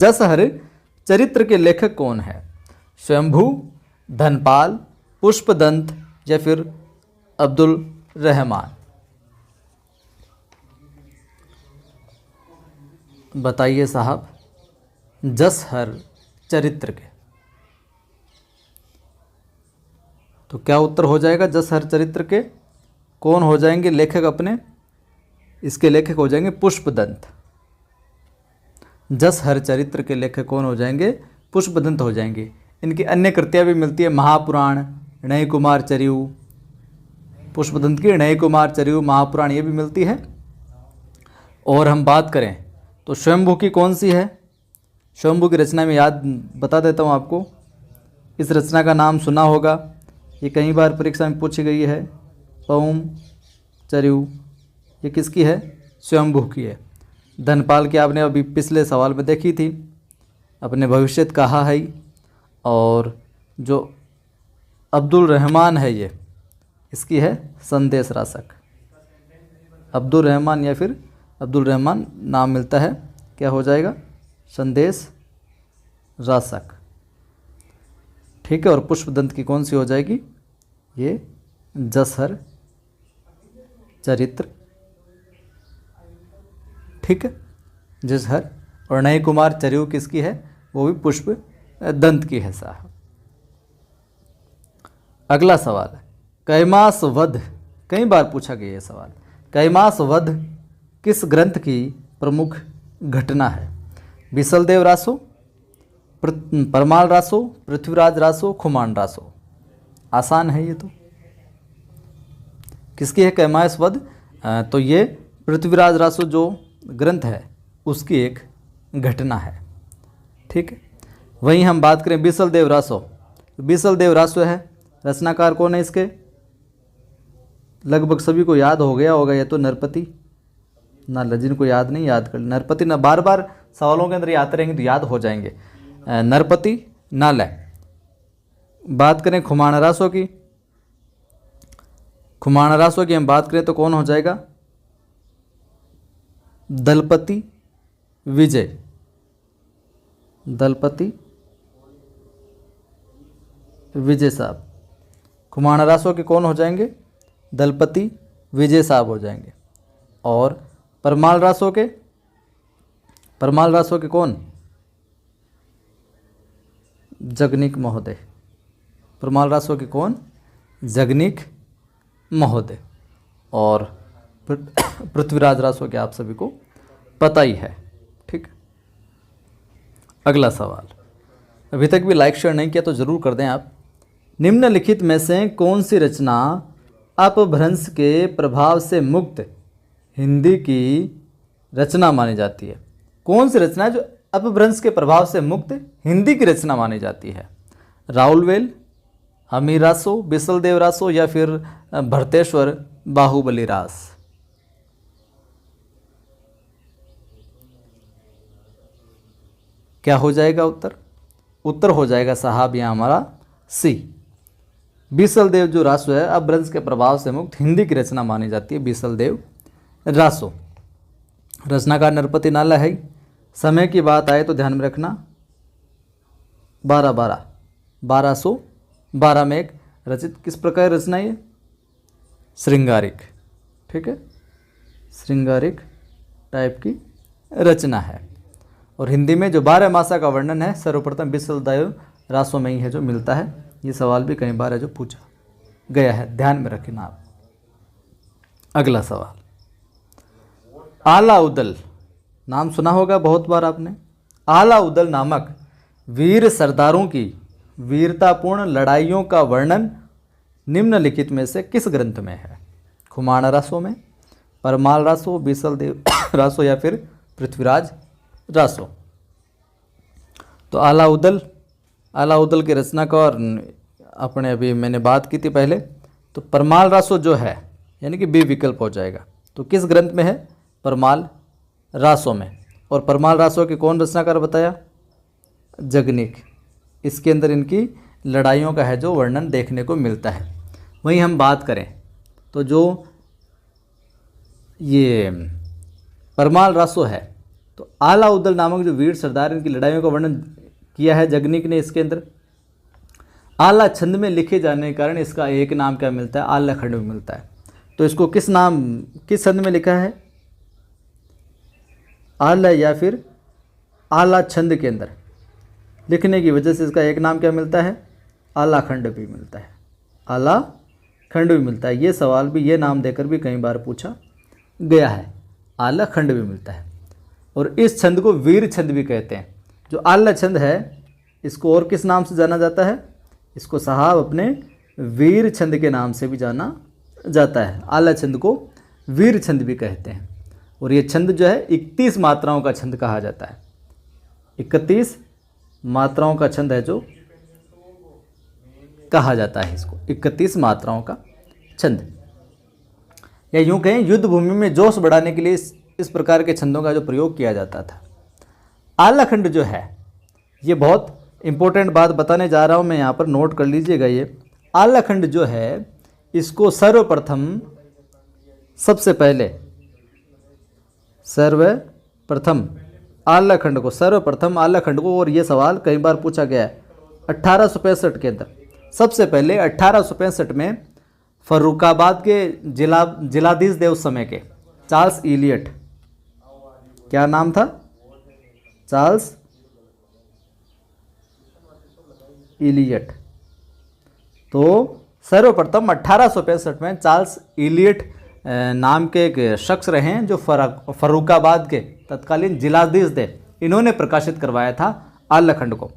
जसहर चरित्र के लेखक कौन है? स्वयंभू, धनपाल, पुष्पदंत या फिर अब्दुल रहमान? बताइए साहब, जसहर चरित्र के। तो क्या उत्तर हो जाएगा? जसहर चरित्र के कौन हो जाएंगे लेखक अपने? इसके लेखक हो जाएंगे पुष्पदंत। जसहर चरित्र के लेखक कौन हो जाएंगे? पुष्पदंत हो जाएंगे। इनकी अन्य कृतियाँ भी मिलती है, महापुराण, नय कुमार चरिऊ, पुष्पदंत की नय कुमार चरिऊ महापुराण, ये भी मिलती है। और हम बात करें तो स्वयंभू की कौन सी है? स्वयंभू की रचना में याद बता देता हूँ आपको। इस रचना का नाम सुना होगा, ये कई बार परीक्षा में पूछी गई है। पौम चरिऊ, ये किसकी है? स्वयंभू की है। धनपाल की आपने अभी पिछले सवाल में देखी थी, अपने भविष्य कहा है। और जो अब्दुल रहमान है, ये इसकी है संदेश रासक। अब्दुल रहमान या फिर अब्दुल रहमान नाम मिलता है, क्या हो जाएगा? संदेश रासक। ठीक है। और पुष्पदंत की कौन सी हो जाएगी? ये जसहर चरित्र। ठीक है, जसहर। और नय कुमार चरिऊ किसकी है? वो भी पुष्पदंत की है साहब। अगला सवाल है कैमास वध। कई बार पूछा गया ये सवाल। कैमास वध किस ग्रंथ की प्रमुख घटना है? बिसलदेव रासो, परमाल रासो, पृथ्वीराज रासो, खुमान रासो? आसान है ये तो। किसकी है कैमास वध? तो ये पृथ्वीराज रासो जो ग्रंथ है उसकी एक घटना है। ठीक है। वहीं हम बात करें बिसलदेव रासो। बिसलदेव रासो है, रचनाकार कौन है इसके? लगभग सभी को याद हो गया होगा। ये तो नरपति नाल, जिनको याद नहीं याद कर नरपति ना, बार बार सवालों के अंदर ये आते रहेंगे तो याद हो जाएंगे। नरपति नाल है। बात करें खुमान रासो की, खुमान रासो की हम बात करें तो कौन हो जाएगा? दलपति विजय। दलपति विजय साहब। खुमान रासो के कौन हो जाएंगे? दलपति विजय साहब हो जाएंगे। और परमाल रासो के? परमाल रासो के कौन? जगनिक महोदय। परमाल रासो के कौन? जगनिक महोदय। और पृथ्वीराज रासो के आप सभी को पता ही है। ठीक। अगला सवाल, अभी तक भी लाइक शेयर नहीं किया तो ज़रूर कर दें आप। निम्नलिखित में से कौन सी रचना अपभ्रंश के प्रभाव से मुक्त हिंदी की रचना मानी जाती है? कौन सी रचना है जो अपभ्रंश के प्रभाव से मुक्त हिंदी की रचना मानी जाती है? राउलवेल, हमीर रासो, बिसलदेव रासो या फिर भरतेश्वर बाहुबली रास? क्या हो जाएगा उत्तर? उत्तर हो जाएगा साहब यहाँ हमारा सी। बिसलदेव जो रासो है अपभ्रंश के प्रभाव से मुक्त हिंदी की रचना मानी जाती है, बिसलदेव रासो। रचनाकार नरपति नाला है। समय की बात आए तो ध्यान में रखना 1212 में एक रचित किस प्रकार रचना ये? श्रृंगारिक। ठीक है, श्रृंगारिक टाइप की रचना है। और हिंदी में जो 12 मासा का वर्णन है सर्वप्रथम बिसलदेव रासो में ही है जो मिलता है। ये सवाल भी कई बार है जो पूछा गया है, ध्यान में रखना आप। अगला सवाल, आलाउदल नाम सुना होगा बहुत बार आपने। आलाउदल नामक वीर सरदारों की वीरतापूर्ण लड़ाइयों का वर्णन निम्नलिखित में से किस ग्रंथ में है? खुमान रासो में, परमाल रासो, बिसलदेव रासो या फिर पृथ्वीराज रासो? तो आलाउदल की रचना का और अपने अभी मैंने बात की थी पहले, तो परमाल रासो जो है यानी कि बी विकल्प हो जाएगा। तो किस ग्रंथ में है? परमाल रासो में। और परमाल रासो के कौन रचनाकार बताया? जगनिक। इसके अंदर इनकी लड़ाइयों का है जो वर्णन देखने को मिलता है। वहीं हम बात करें तो जो ये परमाल रासो है तो आला उदल नामक जो वीर सरदार इनकी लड़ाइयों का वर्णन किया है जगनीक ने इसके अंदर। आला छंद में लिखे जाने के कारण इसका एक नाम क्या मिलता है, आला खंड में मिलता है। तो इसको किस छंद में लिखा है, आला या फिर आला छंद के अंदर लिखने की वजह से इसका एक नाम क्या मिलता है, आला खंड भी मिलता है, आला खंड भी मिलता है। ये सवाल भी ये नाम देकर भी कई बार पूछा गया है, आला खंड भी मिलता है। और इस छंद को वीर छंद भी कहते हैं। जो आला छंद है इसको और किस नाम से जाना जाता है, इसको साहब अपने वीर छंद के नाम से भी जाना जाता है। आला छंद को वीर छंद भी कहते हैं। और ये छंद जो है 31 मात्राओं का छंद कहा जाता है। 31 मात्राओं का छंद है जो कहा जाता है इसको, 31 मात्राओं का छंद। या यूं कहें युद्ध भूमि में जोश बढ़ाने के लिए इस प्रकार के छंदों का जो प्रयोग किया जाता था। आला खंड जो है ये बहुत इंपॉर्टेंट बात बताने जा रहा हूं मैं, यहाँ पर नोट कर लीजिएगा। ये आला खंड जो है इसको सर्वप्रथम आला खंड को, और ये सवाल कई बार पूछा गया है 1865 के अंदर। सबसे पहले 1865 में फर्रुखाबाद के जिलाधीश थे उस समय के, चार्ल्स इलियट। क्या नाम था, चार्ल्स इलियट। तो सर्वप्रथम 1865 में चार्ल्स इलियट नाम के एक शख्स रहे हैं जो फर्रुखाबाद के तत्कालीन जिलाधीश थे। इन्होंने प्रकाशित करवाया था आला खंड को।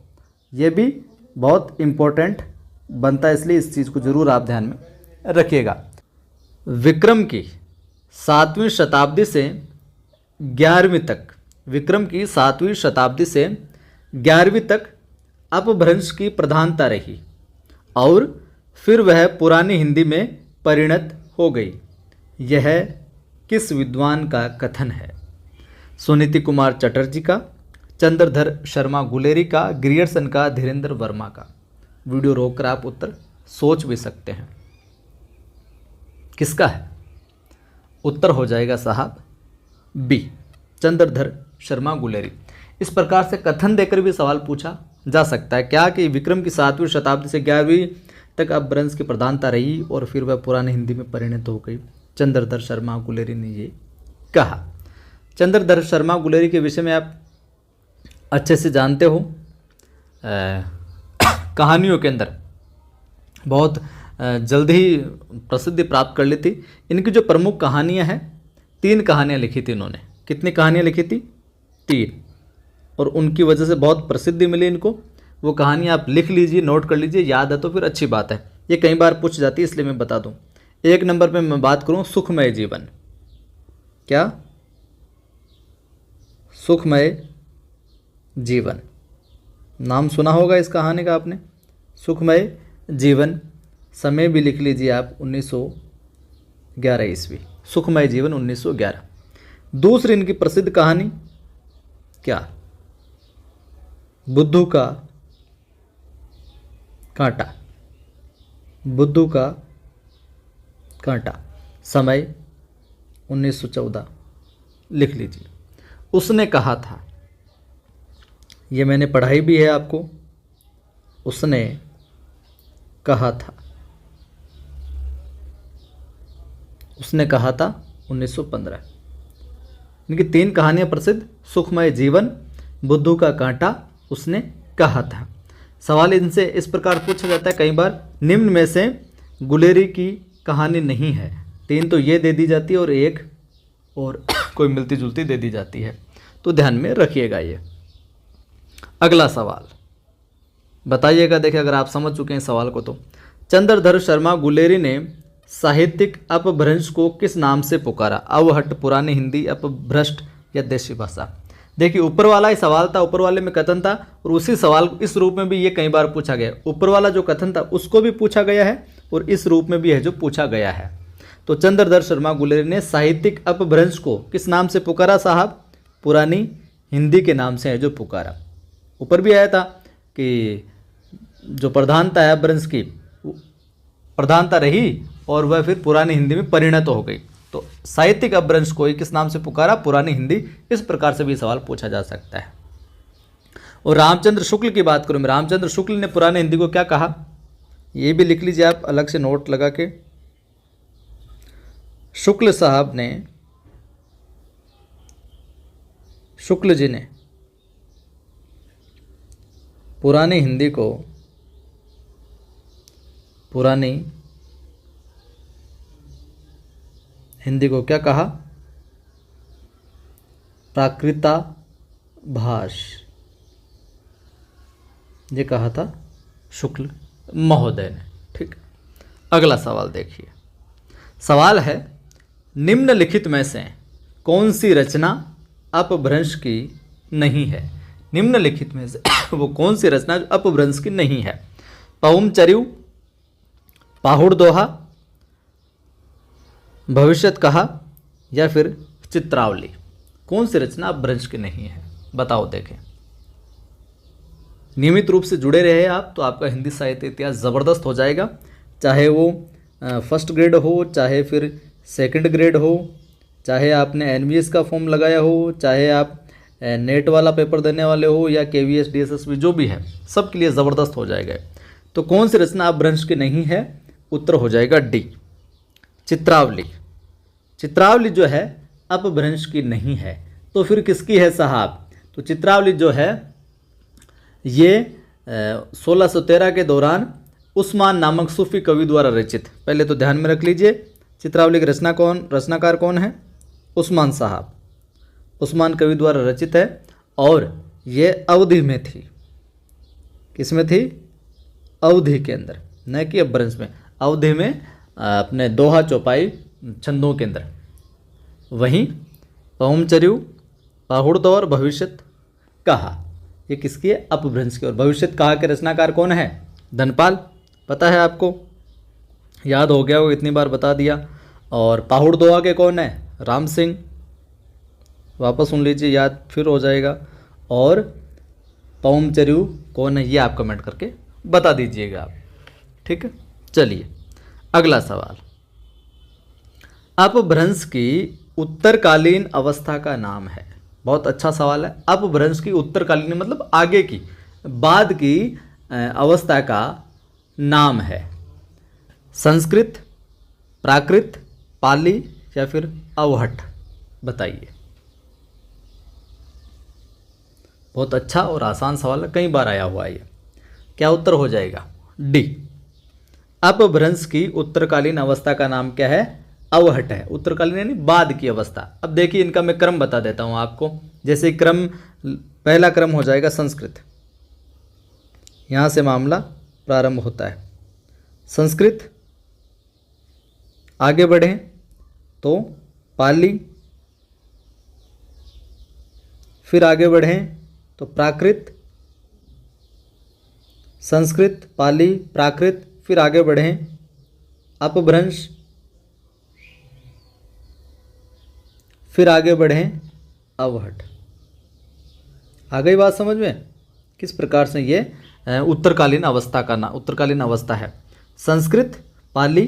ये भी बहुत इम्पोर्टेंट बनता है, इसलिए इस चीज़ को जरूर आप ध्यान में रखिएगा। विक्रम की 7वीं शताब्दी से 11वीं तक अपभ्रंश की प्रधानता रही और फिर वह पुरानी हिंदी में परिणत हो गई। यह किस विद्वान का कथन है? सुनीति कुमार चटर्जी का, चंद्रधर शर्मा गुलेरी का, ग्रियर्सन का, धीरेन्द्र वर्मा का। वीडियो रोककर आप उत्तर सोच भी सकते हैं किसका है। उत्तर हो जाएगा साहब बी, चंद्रधर शर्मा गुलेरी। इस प्रकार से कथन देकर भी सवाल पूछा जा सकता है क्या कि विक्रम की 7वीं शताब्दी से 11वीं तक अपभ्रंश की प्रधानता रही और फिर वह पुरानी हिंदी में परिणत हो गई। चंद्रधर शर्मा गुलेरी ने ये कहा। चंद्रधर शर्मा गुलेरी के विषय में आप अच्छे से जानते हो, कहानियों के अंदर बहुत जल्द ही प्रसिद्धि प्राप्त कर ली थी। इनकी जो प्रमुख कहानियां हैं, 3 कहानियां लिखी थी इन्होंने। कितनी कहानियां लिखी थी? 3। और उनकी वजह से बहुत प्रसिद्धि मिली इनको। वो कहानियां आप लिख लीजिए, नोट कर लीजिए, याद है तो फिर अच्छी बात है। ये कई बार पूछ जाती है इसलिए मैं बता दूं। 1 नंबर पे मैं बात करूं सुखमय जीवन। क्या? सुखमय जीवन नाम सुना होगा इस कहानी का आपने। सुखमय जीवन, समय भी लिख लीजिए आप 1911 ईस्वी। सुखमय जीवन 1911। दूसरी इनकी प्रसिद्ध कहानी क्या? बुद्धू का कांटा। बुद्धू का कांटा, समय 1914 लिख लीजिए। उसने कहा था, ये मैंने पढ़ाई भी है आपको। उसने कहा था, उसने कहा था 1915। इनकी 3 कहानियां प्रसिद्ध, सुखमय जीवन, बुद्धू का कांटा, उसने कहा था। सवाल इनसे इस प्रकार पूछा जाता है कई बार, निम्न में से गुलेरी की कहानी नहीं है। 3 तो ये दे दी जाती है और 1 और कोई मिलती जुलती दे दी जाती है, तो ध्यान में रखिएगा। ये अगला सवाल बताइएगा। देखिए अगर आप समझ चुके हैं सवाल को तो, चंद्रधर शर्मा गुलेरी ने साहित्यिक अपभ्रंश को किस नाम से पुकारा? अवहट, पुरानी हिंदी, अपभ्रष्ट या देशी भाषा? देखिए ऊपर वाला ही सवाल था, ऊपर वाले में कथन था और उसी सवाल इस रूप में भी ये कई बार पूछा गया। ऊपर वाला जो कथन था उसको भी पूछा गया है और इस रूप में भी है जो पूछा गया है। तो चंद्रधर शर्मा गुलेरी ने साहित्यिक अपभ्रंश को किस नाम से पुकारा साहब? पुरानी हिंदी के नाम से है जो पुकारा। ऊपर भी आया था कि जो प्रधानता है अपभ्रंश की, प्रधानता रही और वह फिर पुरानी हिंदी में परिणत हो गई। तो साहित्यिक अपभ्रंश को ही किस नाम से पुकारा? पुरानी हिंदी। इस प्रकार से भी सवाल पूछा जा सकता है। और रामचंद्र शुक्ल की बात करूँ मैं, रामचंद्र शुक्ल ने पुरानी हिंदी को क्या कहा? ये भी लिख लीजिए आप अलग से नोट लगा के। शुक्ल साहब ने, शुक्ल जी ने पुरानी हिंदी को, पुरानी हिंदी को क्या कहा? प्राकृताभास, ये कहा था शुक्ल महोदय ने। ठीक, अगला सवाल देखिए। सवाल है, निम्नलिखित में से कौन सी रचना अपभ्रंश की नहीं है? निम्नलिखित में से वो कौन सी रचना जो अपभ्रंश की नहीं है? पहुम चरिऊ, पाहुड़ दोहा, भविष्यत कहा, या फिर चित्रावली? कौन सी रचना अपभ्रंश की नहीं है? बताओ देखें। नियमित रूप से जुड़े रहे आप तो आपका हिंदी साहित्य इतिहास ज़बरदस्त हो जाएगा, चाहे वो फर्स्ट ग्रेड हो, चाहे फिर सेकंड ग्रेड हो, चाहे आपने एनवीएस का फॉर्म लगाया हो, चाहे आप नेट वाला पेपर देने वाले हो, या केवीएस डीएसएसबी जो भी है, सब के लिए ज़बरदस्त हो जाएगा। तो कौन सी रचना अपभ्रंश की नहीं है? उत्तर हो जाएगा डी, चित्रावली। चित्रावली जो है अपभ्रंश की नहीं है। तो फिर किसकी है साहब? तो चित्रावली जो है ये 1613 के दौरान उस्मान नामक सूफी कवि द्वारा रचित। पहले तो ध्यान में रख लीजिए, चित्रावली के रचनाकार कौन है? उस्मान साहब, उस्मान कवि द्वारा रचित है। और ये अवधि में थी। किस में थी? अवधि के अंदर, न कि अपभ्रंश में। अवधि में अपने दोहा चौपाई छंदों के अंदर। वहीं पहुम चरिऊ, पाहुड़ दौर, भविष्यत कहा, ये किसकी है? अपभ्रंश की। और भविष्यत कहा के रचनाकार कौन है? धनपाल। पता है आपको, याद हो गया वो, इतनी बार बता दिया। और पाहुड़ दोहा के कौन है? राम सिंह। वापस सुन लीजिए, याद फिर हो जाएगा। और पहुम चरिऊ कौन है, ये आप कमेंट करके बता दीजिएगा आप। ठीक है, चलिए अगला सवाल। अपभ्रंश की उत्तरकालीन अवस्था का नाम है। बहुत अच्छा सवाल है। अपभ्रंश की उत्तरकालीन मतलब आगे की, बाद की अवस्था का नाम है। संस्कृत, प्राकृत, पाली या फिर अवहट? बताइए। बहुत अच्छा और आसान सवाल है, कई बार आया हुआ है ये। क्या उत्तर हो जाएगा? डी, अपभ्रंश की उत्तरकालीन अवस्था का नाम क्या है? अवहट है। उत्तरकालीन यानी बाद की अवस्था। अब देखिए, इनका मैं क्रम बता देता हूं आपको। जैसे क्रम, पहला क्रम हो जाएगा संस्कृत, यहां से मामला प्रारंभ होता है। संस्कृत, आगे बढ़ें तो पाली, फिर आगे बढ़ें तो प्राकृत, संस्कृत, पाली, प्राकृत, फिर आगे बढ़ें अपभ्रंश, फिर आगे बढ़ें अवहट। आ गई बात समझ में? किस प्रकार से ये उत्तरकालीन अवस्था का उत्तरकालीन अवस्था है। संस्कृत, पाली,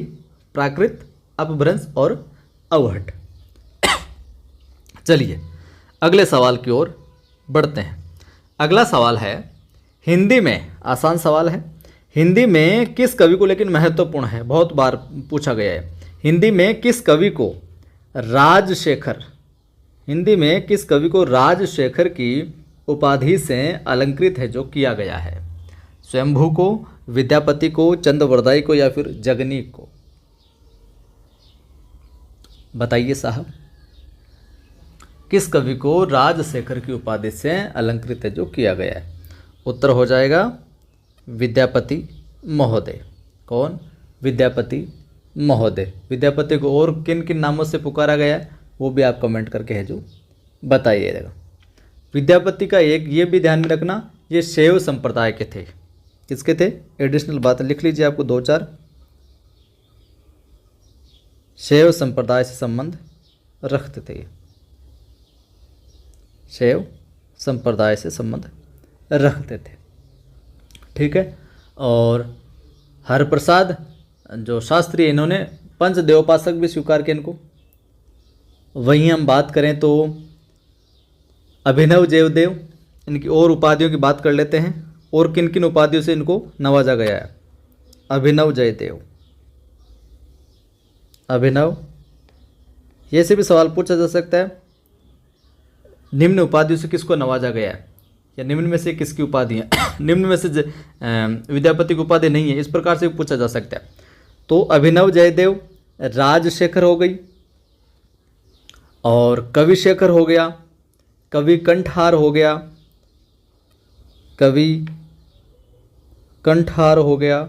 प्राकृत, अपभ्रंश और अवहट। चलिए अगले सवाल की ओर बढ़ते हैं। अगला सवाल है, हिंदी में, आसान सवाल है। हिंदी में किस कवि को, लेकिन महत्वपूर्ण है, बहुत बार पूछा गया है। हिंदी में किस कवि को राजशेखर, हिंदी में किस कवि को राजशेखर की उपाधि से अलंकृत है, जो किया गया है? स्वयंभू को, विद्यापति को, चंद्रवरदाई को या फिर जगनीक को? बताइए साहब, किस कवि को राजशेखर की उपाधि से अलंकृत है, जो किया गया है? उत्तर हो जाएगा विद्यापति महोदय। कौन? विद्यापति महोदय। विद्यापति को और किन किन नामों से पुकारा गया है, वो भी आप कमेंट करके है जो बताइएगा। विद्यापति का एक ये भी ध्यान में रखना, ये शैव संप्रदाय के थे। किसके थे? एडिशनल बात लिख लीजिए, आपको 2-4। शैव संप्रदाय से संबंध रखते थे, शैव संप्रदाय से संबंध रखते थे। ठीक है। और हरप्रसाद जो शास्त्री, इन्होंने पंचदेवोपासक भी स्वीकार किया इनको। वहीं हम बात करें तो अभिनव जयदेव, इनकी और उपाधियों की बात कर लेते हैं, और किन किन उपाधियों से इनको नवाजा गया है। अभिनव जयदेव, अभिनव, ये से भी सवाल पूछा जा सकता है, निम्न उपाधियों से किसको नवाजा गया है, या निम्न में से किसकी उपाधि है। निम्न में से विद्यापति की उपाधि नहीं है, इस प्रकार से भी पूछा जा सकता है। तो अभिनव जयदेव, राजशेखर हो गई, और कवि शेखर हो गया, कवि कंठहार हो गया, कवि कंठहार हो गया,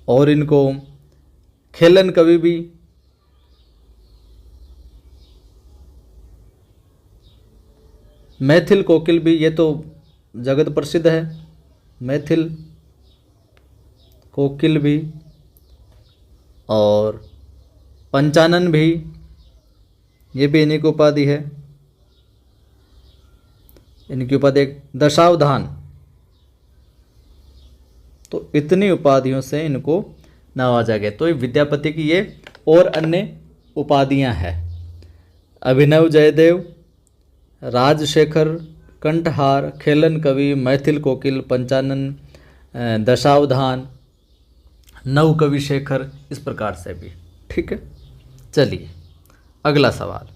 और इनको खेलन कवि भी, मैथिल कोकिल भी, ये तो जगत प्रसिद्ध है, मैथिल कोकिल भी, और पंचानन भी, ये भी इन्हीं की उपाधि है। इनकी उपाधि एक दशावधान। तो इतनी उपाधियों से इनको नवाजा गया। तो ये विद्यापति की ये और अन्य उपाधियां हैं। अभिनव जयदेव, राजशेखर, कंठहार, खेलन कवि, मैथिल कोकिल, पंचानन, दशावधान, नव कवि शेखर, इस प्रकार से भी। ठीक है, चलिए अगला सवाल।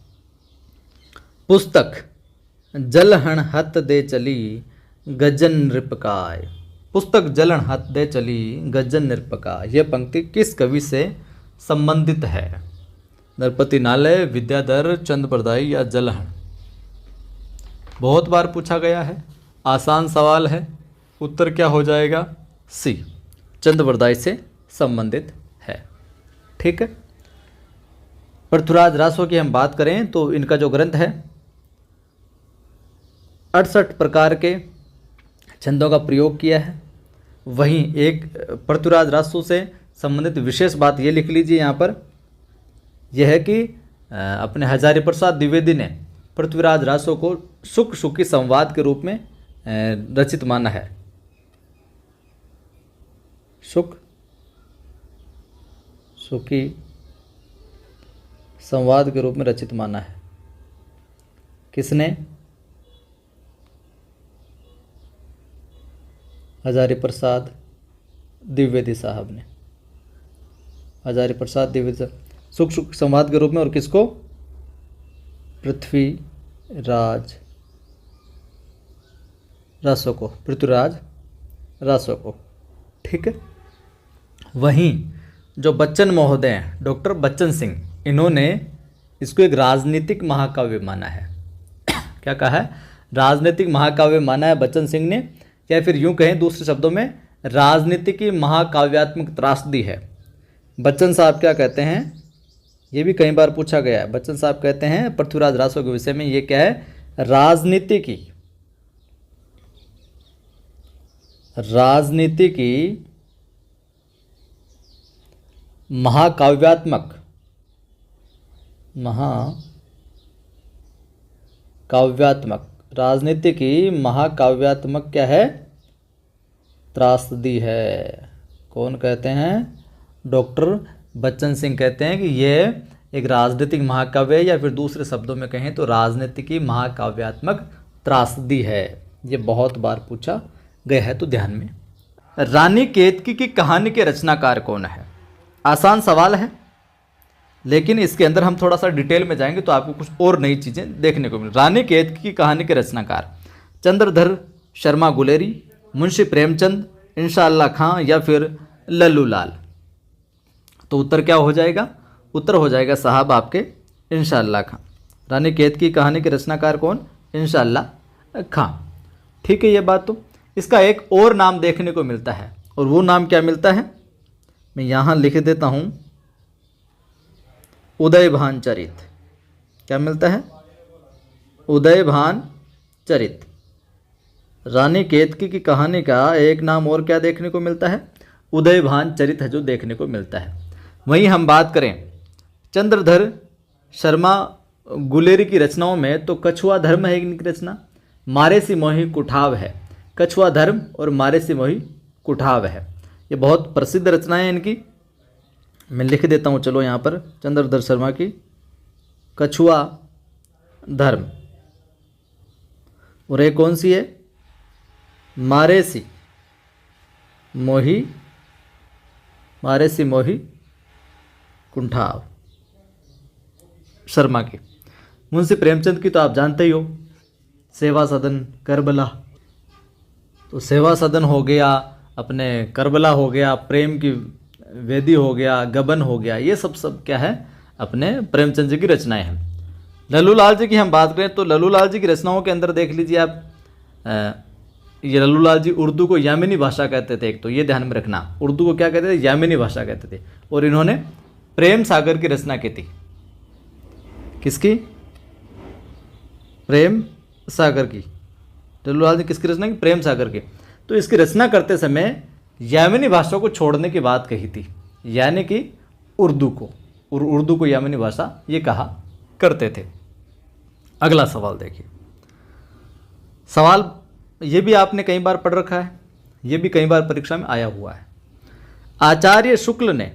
पुस्तक जलहण हत दे चली गजन नृपकाय। पुस्तक जलन हत दे चली गजन नृपकाय, यह पंक्ति किस कवि से संबंधित है? नरपति नालय, विद्याधर, चंद्रप्रदायी या जलहण? बहुत बार पूछा गया है, आसान सवाल है। उत्तर क्या हो जाएगा? सी, चंद्रप्रदायी से संबंधित है। ठीक है, पृथ्वीराज रासो की हम बात करें तो इनका जो ग्रंथ है 68 प्रकार के छंदों का प्रयोग किया है। वहीं एक पृथ्वीराज रासो से संबंधित विशेष बात ये लिख लीजिए यहाँ पर, यह है कि अपने हजारी प्रसाद द्विवेदी ने पृथ्वीराज रासो को सुख सुखी संवाद के रूप में रचित माना है। सुख सुखी संवाद के रूप में रचित माना है। किसने? हजारी प्रसाद द्विवेदी साहब ने। हजारी प्रसाद द्विवेदी सुख सुख संवाद के रूप में, और किसको? पृथ्वीराज रासो को, पृथ्वीराज रासो को। ठीक है, वहीं जो बच्चन महोदय हैं, डॉक्टर बच्चन सिंह, इन्होंने इसको एक राजनीतिक महाकाव्य माना है। क्या कहा है? राजनीतिक महाकाव्य माना है बच्चन सिंह ने, या फिर यूं कहें दूसरे शब्दों में राजनीति की महाकाव्यात्मक त्रासदी है। बच्चन साहब क्या कहते हैं, ये भी कई बार पूछा गया है। बच्चन साहब कहते हैं पृथ्वीराज रासो के विषय में, ये क्या है? राजनीति की महाकाव्यात्मक राजनीति की महाकाव्यात्मक क्या है? त्रासदी है। कौन कहते हैं? डॉक्टर बच्चन सिंह कहते हैं कि यह एक राजनीतिक महाकाव्य है, या फिर दूसरे शब्दों में कहें तो राजनीति की महाकाव्यात्मक त्रासदी है। ये बहुत बार पूछा गया है, तो ध्यान में। रानी केतकी की कहानी के रचनाकार कौन है? आसान सवाल है, लेकिन इसके अंदर हम थोड़ा सा डिटेल में जाएंगे तो आपको कुछ और नई चीज़ें देखने को मिलेंगी। रानी केतकी की कहानी के रचनाकार चंद्रधर शर्मा गुलेरी, मुंशी प्रेमचंद, इंशाअल्लाह खां या फिर लल्लू लाल? तो उत्तर क्या हो जाएगा? उत्तर हो जाएगा साहब आपके इंशाअल्लाह खां। रानी केतकी की कहानी के रचनाकार कौन? इंशाअल्लाह खां। ठीक है, ये बात। तो इसका एक और नाम देखने को मिलता है, और वो नाम क्या मिलता है? मैं यहाँ लिख देता हूँ, उदयभान चरित। क्या मिलता है? उदयभान चरित। रानी केतकी की कहानी का एक नाम और क्या देखने को मिलता है? उदयभान चरित है जो देखने को मिलता है। वहीं हम बात करें चंद्रधर शर्मा गुलेरी की रचनाओं में, तो कछुआ धर्म है इनकी रचना, मारे सी मोही कुठाव है। कछुआ धर्म और मारे सी मोही कुठाव है, ये बहुत प्रसिद्ध रचनाएं इनकी। मैं लिख देता हूँ, चलो यहाँ पर चंद्रधर शर्मा की कछुआ धर्म। और एक कौन सी है? मारेसी मोही कुंठाव शर्मा की। मुंशी प्रेमचंद की तो आप जानते ही हो, सेवा सदन, करबला। तो सेवा सदन हो गया, अपने करबला हो गया, प्रेम की वेदी हो गया, गबन हो गया, ये सब क्या है? अपने प्रेमचंद जी की रचनाएं हैं। लल्लूलाल जी की हम बात करें तो लल्लूलाल जी की रचनाओं के अंदर देख लीजिए आप, ये लल्लूलाल जी उर्दू को यामिनी भाषा कहते थे। एक तो ये ध्यान में रखना, उर्दू को क्या कहते थे? यामिनी भाषा कहते थे। और इन्होंने प्रेम सागर की रचना की थी। किसकी? प्रेम सागर की। लल्लूलाल जी किसकी रचना की? प्रेम सागर की। तो इसकी रचना करते समय यामिनी भाषा को छोड़ने की बात कही थी, यानी कि उर्दू को, और उर्दू को यामिनी भाषा ये कहा करते थे। अगला सवाल देखिए। सवाल ये भी आपने कई बार पढ़ रखा है, ये भी कई बार परीक्षा में आया हुआ है। आचार्य शुक्ल ने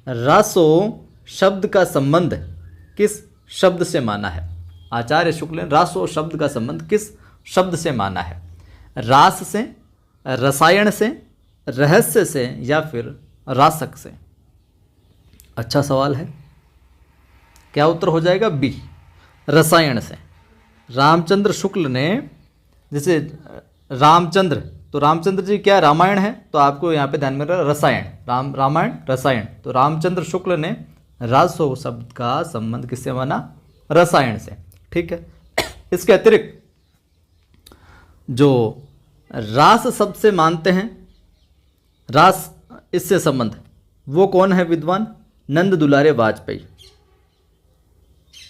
रासो शब्द का संबंध किस शब्द से माना है? आचार्य शुक्ल ने रासो शब्द का संबंध किस शब्द से माना है? रास से, रसायन से, रहस्य से, या फिर रासक से? अच्छा सवाल है। क्या उत्तर हो जाएगा? बी, रसायन से। रामचंद्र शुक्ल ने, जैसे रामचंद्र, तो रामचंद्र जी क्या रामायण है, तो आपको यहाँ पे ध्यान में रखना रसायन, रामायण रसायन। तो रामचंद्र शुक्ल ने रासो शब्द का संबंध किससे माना? रसायन से। ठीक है। इसके अतिरिक्त जो रास शब्द से मानते हैं, रास इससे संबंध, वो कौन है विद्वान? नंद दुलारे वाजपेयी।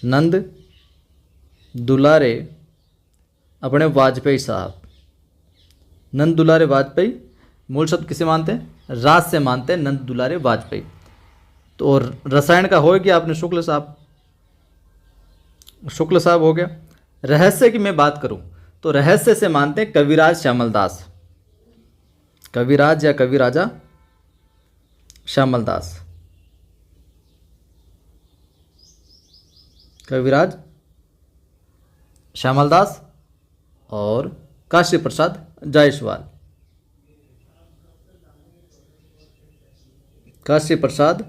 नंद दुलारे अपने वाजपेयी साहब, नंद दुलारे वाजपेयी मूल शब्द किसे मानते हैं? रास से मानते हैं, नंद दुलारे वाजपेयी। तो और रसायन का हो गया आपने शुक्ल साहब, शुक्ल साहब हो गया। रहस्य की मैं बात करूं तो रहस्य से मानते हैं कविराज श्यामल दास, कविराज या कविराजा श्यामल दास, कविराज श्यामल दास और काशी प्रसाद जायसवाल, काशी प्रसाद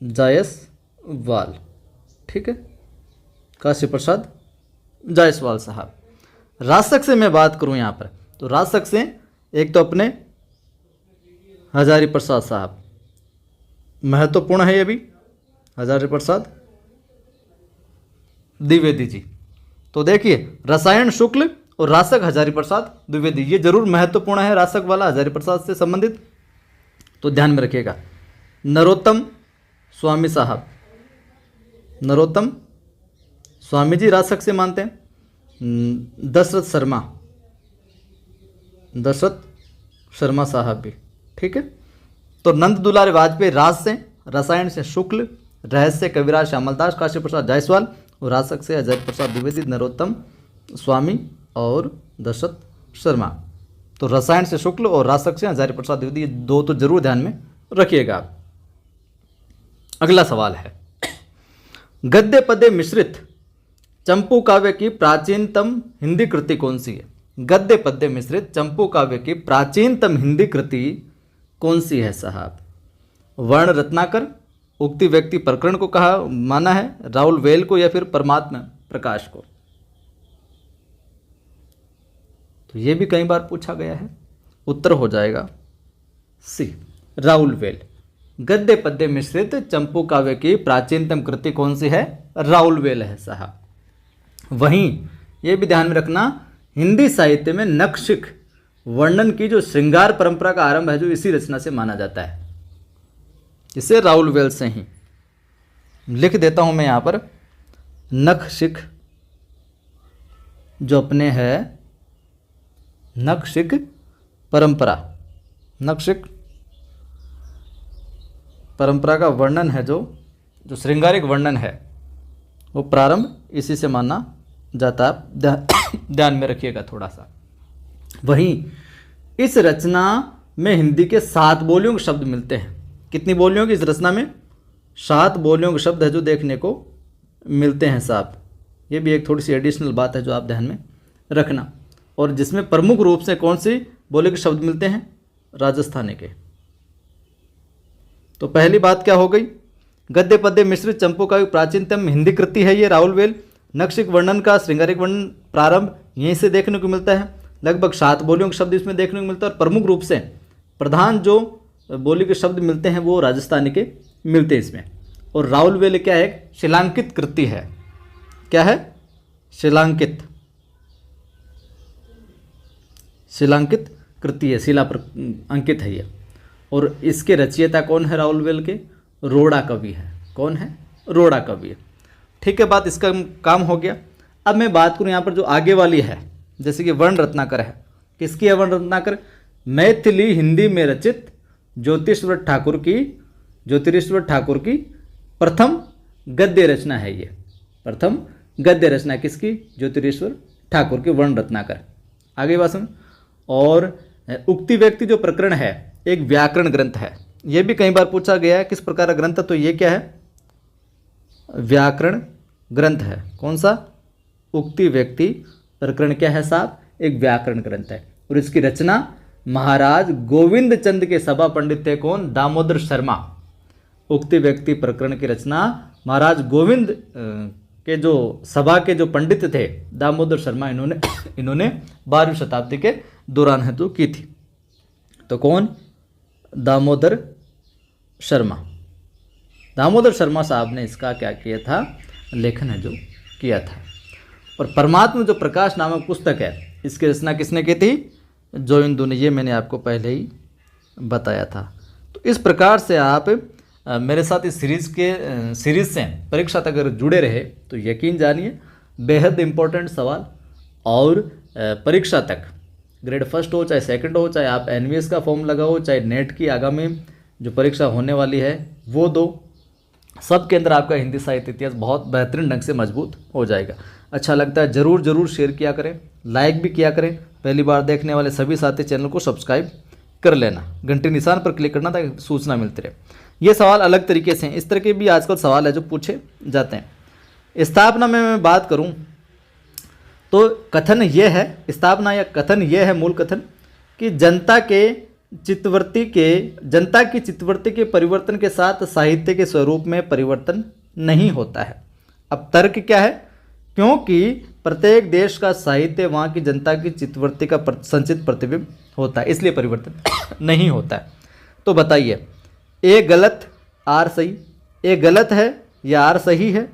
जायसवाल। ठीक है, काशी प्रसाद जायसवाल साहब। रासक से मैं बात करूं यहां पर, तो रासक से एक तो अपने हजारी प्रसाद साहब, महत्वपूर्ण है ये भी, हजारी प्रसाद द्विवेदी जी। तो देखिए रसायन शुक्ल और रासक हजारी प्रसाद द्विवेदी, ये जरूर महत्वपूर्ण है, रासक वाला हजारी प्रसाद से संबंधित, तो ध्यान में रखिएगा। नरोत्तम स्वामी साहब, नरोत्तम स्वामी जी रासक से मानते हैं। दशरथ शर्मा, दशरथ शर्मा साहब भी। ठीक है, तो नंद दुलारे वाजपेयी रास से, रसायन से शुक्ल, रहस्य कविराज श्यामलदास, काशी प्रसाद जायसवाल, और रासक से हजारी प्रसाद द्विवेदी, नरोत्तम स्वामी और दशरथ शर्मा। तो रसायन से शुक्ल और रासक से हजारी प्रसाद द्विवेदी, ये दो तो जरूर ध्यान में रखिएगा आप। अगला सवाल है, गद्य पद्य मिश्रित चंपू काव्य की प्राचीनतम हिंदी कृति कौन सी है? गद्य पद्य मिश्रित चंपू काव्य की प्राचीनतम हिंदी कृति कौन सी है साहब? वर्ण रत्नाकर, उक्ति व्यक्ति प्रकरण को कहा माना है, राहुल वेल को, या फिर परमात्मा प्रकाश को? तो ये भी कई बार पूछा गया है। उत्तर हो जाएगा सी, राहुल वेल। गद्य पद्य मिश्रित चंपू काव्य की प्राचीनतम कृति कौन सी है? राहुल वेल है साहब। वहीं ये भी ध्यान में रखना, हिंदी साहित्य में नखशिख वर्णन की जो श्रृंगार परंपरा का आरंभ है, जो इसी रचना से माना जाता है, इसे राहुल वेल से ही। लिख देता हूं मैं यहां पर, नखशिख जो अपने है नखशिख परंपरा, नखशिख परंपरा का वर्णन है, जो श्रृंगारिक वर्णन है, वो प्रारंभ इसी से माना जाता है। ध्यान में रखिएगा थोड़ा सा। वहीं इस रचना में हिंदी के 7 बोलियों के शब्द मिलते हैं। कितनी बोलियों की इस रचना में? 7 बोलियों के शब्द है जो देखने को मिलते हैं साहब। ये भी एक थोड़ी सी एडिशनल बात है जो आप ध्यान में रखना। और जिसमें प्रमुख रूप से कौन सी बोली के शब्द मिलते हैं? राजस्थानी के। तो पहली बात क्या हो गई? गद्य पद्य मिश्रित चंपू का प्राचीनतम हिंदी कृति है ये राउलवेल। नक्शिक वर्णन का श्रृंगारिक वर्णन प्रारंभ यहीं से देखने को मिलता है। लगभग 7 बोलियों के शब्द इसमें देखने को मिलता है और प्रमुख रूप से प्रधान जो बोली के शब्द मिलते हैं वो राजस्थानी के मिलते हैं इसमें। और राउलवेल क्या है? शिलांकित कृति है। क्या है? शिलांकित कृति है, शिला पर अंकित है ये। और इसके रचयिता कौन है राउलवेल के? रोड़ा कवि है। कौन है? रोड़ा कवि है। ठीक है, बात इसका काम हो गया। अब मैं बात करूँ यहाँ पर जो आगे वाली है, जैसे कि वर्ण रत्नाकर है। किसकी है वर्ण रत्नाकर? मैथिली हिंदी में रचित ज्योतिरीश्वर ठाकुर की प्रथम गद्य रचना है ये। प्रथम गद्य रचना किसकी? ज्योतिरीश्वर ठाकुर की, वर्ण रत्नाकर। आगे बात सुन। और उक्ति व्यक्ति जो प्रकरण है एक व्याकरण ग्रंथ है। यह भी कई बार पूछा गया है किस प्रकार का ग्रंथ है, तो ये क्या है? व्याकरण ग्रंथ है। कौन सा? उक्ति व्यक्ति प्रकरण क्या है साहब? एक व्याकरण ग्रंथ है। और इसकी रचना महाराज गोविंद चंद के सभा पंडित थे। कौन? दामोदर शर्मा। उक्ति व्यक्ति प्रकरण की रचना महाराज गोविंद के जो सभा के जो पंडित थे दामोदर शर्मा, इन्होंने 12वीं शताब्दी के दौरान हेतु की थी। तो कौन? दामोदर शर्मा। दामोदर शर्मा साहब ने इसका क्या किया था? लेखन है जो किया था। और परमात्मा जो प्रकाश नामक पुस्तक है, इसकी रचना किसने की थी? जोइंदू ने। ये मैंने आपको पहले ही बताया था। तो इस प्रकार से आप मेरे साथ इस सीरीज से परीक्षा तक अगर जुड़े रहे तो यकीन जानिए बेहद इम्पोर्टेंट सवाल, और परीक्षा तक ग्रेड फर्स्ट हो चाहे सेकंड हो, चाहे आप एनवीएस का फॉर्म लगाओ, चाहे नेट की आगामी जो परीक्षा होने वाली है वो दो, सबके अंदर आपका हिंदी साहित्य इतिहास बहुत बेहतरीन ढंग से मजबूत हो जाएगा। अच्छा लगता है ज़रूर शेयर किया करें, लाइक भी किया करें। पहली बार देखने वाले सभी साथी चैनल को सब्सक्राइब कर लेना, घंटे निशान पर क्लिक करना ताकि सूचना मिलती रहे। ये सवाल अलग तरीके से हैं, इस तरह के भी आजकल सवाल है जो पूछे जाते हैं। स्थापना में मैं बात करूं तो कथन ये है, स्थापना या कथन ये है मूल कथन कि जनता की चित्तवृत्ति के परिवर्तन के साथ साहित्य के स्वरूप में परिवर्तन नहीं होता है। अब तर्क क्या है? क्योंकि प्रत्येक देश का साहित्य वहाँ की जनता की चित्तवृत्ति का संचित प्रतिबिंब होता है, इसलिए परिवर्तन नहीं होता है। तो बताइए, ए गलत आर सही, ए गलत है या आर सही है?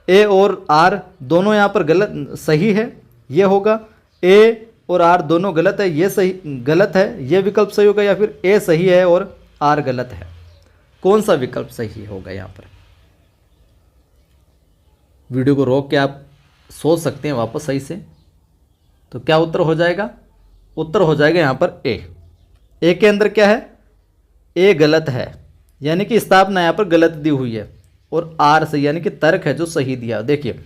ए और आर दोनों यहाँ पर गलत सही है, ये होगा। ए और आर दोनों गलत है, ये सही गलत है, ये विकल्प सही होगा, या फिर ए सही है और आर गलत है? कौन सा विकल्प सही होगा? यहाँ पर वीडियो को रोक के आप सोच सकते हैं वापस सही से। तो क्या उत्तर हो जाएगा? उत्तर हो जाएगा यहाँ पर ए। ए के अंदर क्या है? ए गलत है, यानी कि स्थापना यहाँ पर गलत दी हुई है, और आर सही यानी कि तर्क है जो सही दिया। देखिए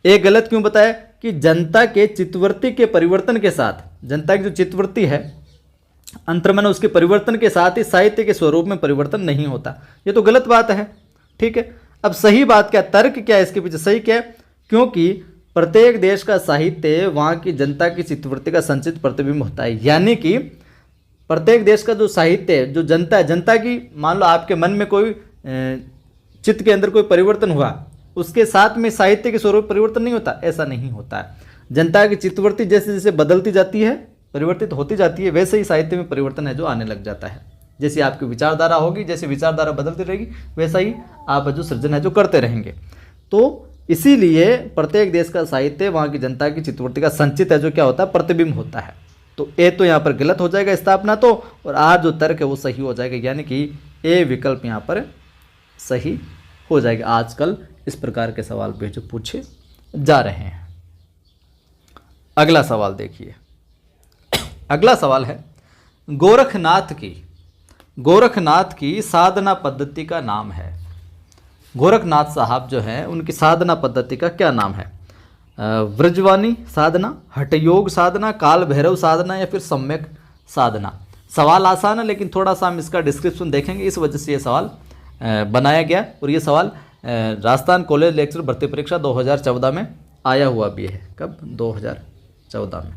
ए गलत क्यों बताया? कि जनता के चित्तवृत्ति के परिवर्तन के साथ, जनता की जो चित्तवृत्ति है अंतर्मन, उसके परिवर्तन के साथ ही साहित्य के स्वरूप में परिवर्तन नहीं होता। ये तो गलत बात है, ठीक है। अब सही बात क्या? तर्क क्या है इसके पीछे? सही क्या है? क्योंकि प्रत्येक देश का साहित्य वहाँ की जनता की चित्तवृत्ति का संचित प्रतिबिंब होता है, यानी कि प्रत्येक देश का जो साहित्य है, जो जनता है, जनता की, मान लो आपके मन में कोई चित्त के अंदर कोई परिवर्तन हुआ, उसके साथ में साहित्य के स्वरूप परिवर्तन नहीं होता? ऐसा नहीं होता है। जनता की चित्तवृत्ति जैसे जैसे बदलती जाती है, परिवर्तित होती जाती है, वैसे ही साहित्य में परिवर्तन है जो आने लग जाता है। जैसी आपकी विचारधारा होगी, जैसे विचारधारा बदलती रहेगी, वैसा ही आप जो सृजन है जो करते रहेंगे। तो इसीलिए प्रत्येक देश का साहित्य वहाँ की जनता की चित्तवृत्ति का संचित है जो क्या होता है? प्रतिबिंब होता है। तो ए तो यहाँ पर गलत हो जाएगा स्थापना तो, और आर जो तर्क है वो सही हो जाएगा, यानी कि ए विकल्प यहाँ पर सही हो जाएगा। आजकल इस प्रकार के सवाल भी जो पूछे जा रहे हैं। अगला सवाल देखिए, अगला सवाल है गोरखनाथ की साधना पद्धति का नाम है। गोरखनाथ साहब जो हैं उनकी साधना पद्धति का क्या नाम है? व्रजवाणी साधना, हठयोग साधना, काल भैरव साधना, या फिर सम्यक साधना? सवाल आसान है लेकिन थोड़ा सा हम इसका डिस्क्रिप्शन देखेंगे, इस वजह से ये सवाल बनाया गया। और ये सवाल राजस्थान कॉलेज लेक्चर भर्ती परीक्षा 2014 में आया हुआ भी है। कब? 2014 में।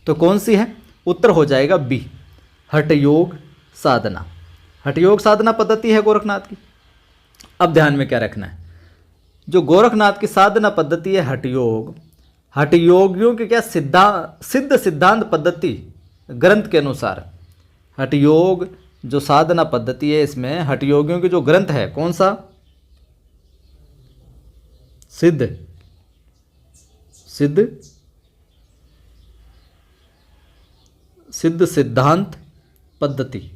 तो कौन सी है? उत्तर हो जाएगा बी, हठयोग साधना। हठयोग साधना पद्धति है गोरखनाथ की। अब ध्यान में क्या रखना है, जो गोरखनाथ की साधना पद्धति है हठयोग, हठयोगियों के क्या सिद्ध सिद्धांत पद्धति ग्रंथ के अनुसार, हठयोग जो साधना पद्धति है इसमें हठयोगियों के जो ग्रंथ है कौन सा? सिद्ध सिद्धांत पद्धति,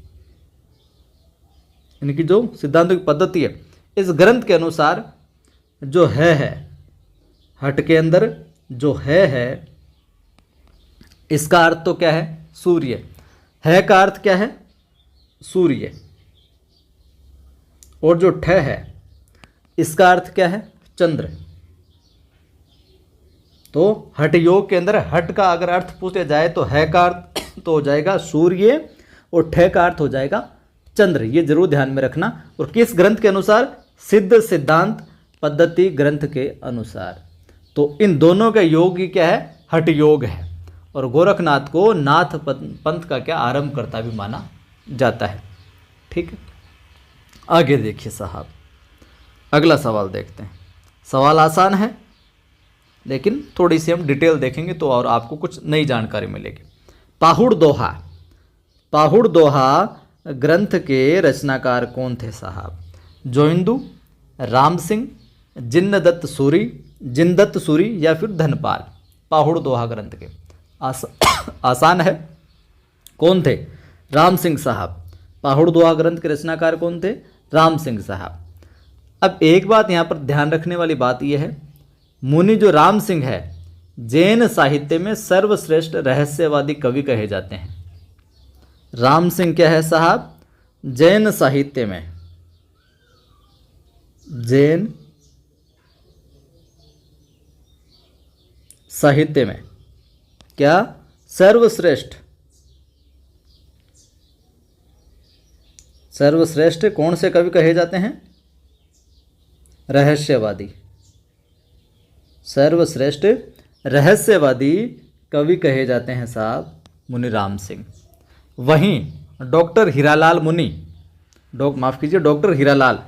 इनकी जो सिद्धांतों की पद्धति है इस ग्रंथ के अनुसार जो है हट के अंदर जो है इसका अर्थ तो क्या है? सूर्य। है का अर्थ क्या है? सूर्य। और जो ठ है इसका अर्थ क्या है? चंद्र। तो हठ योग के अंदर हट का अगर अर्थ पूछा जाए तो है का अर्थ तो हो जाएगा सूर्य और ठ का अर्थ हो जाएगा चंद्र। ये जरूर ध्यान में रखना। और किस ग्रंथ के अनुसार? सिद्ध सिद्धांत पद्धति ग्रंथ के अनुसार। तो इन दोनों का योग ही क्या है? हठ योग है। और गोरखनाथ को नाथ पंथ का क्या आरंभ करता भी माना जाता है। ठीक है, आगे देखिए साहब, अगला सवाल देखते हैं। सवाल आसान है लेकिन थोड़ी सी हम डिटेल देखेंगे तो और आपको कुछ नई जानकारी मिलेगी। पाहुड़ दोहा, पाहुड़ दोहा ग्रंथ के रचनाकार कौन थे साहब? जोहिंदू, राम सिंह, जिनदत्त सूरी या फिर धनपाल। पाहुड़ दोहा ग्रंथ के आसान है, कौन थे? राम सिंह साहब। पाहुड़ दोहा ग्रंथ के रचनाकार कौन थे? राम सिंह साहब। अब एक बात यहाँ पर ध्यान रखने वाली बात यह है, मुनि जो राम सिंह है जैन साहित्य में सर्वश्रेष्ठ रहस्यवादी कवि कहे जाते हैं। राम सिंह क्या है साहब? जैन साहित्य में, जैन साहित्य में क्या? सर्वश्रेष्ठ कौन से कवि कहे जाते हैं? रहस्यवादी। सर्वश्रेष्ठ रहस्यवादी कवि कहे जाते हैं साहब मुनि राम सिंह। वहीं डॉक्टर हीरालाल मुनि, माफ़ कीजिए डॉक्टर हीरालाल,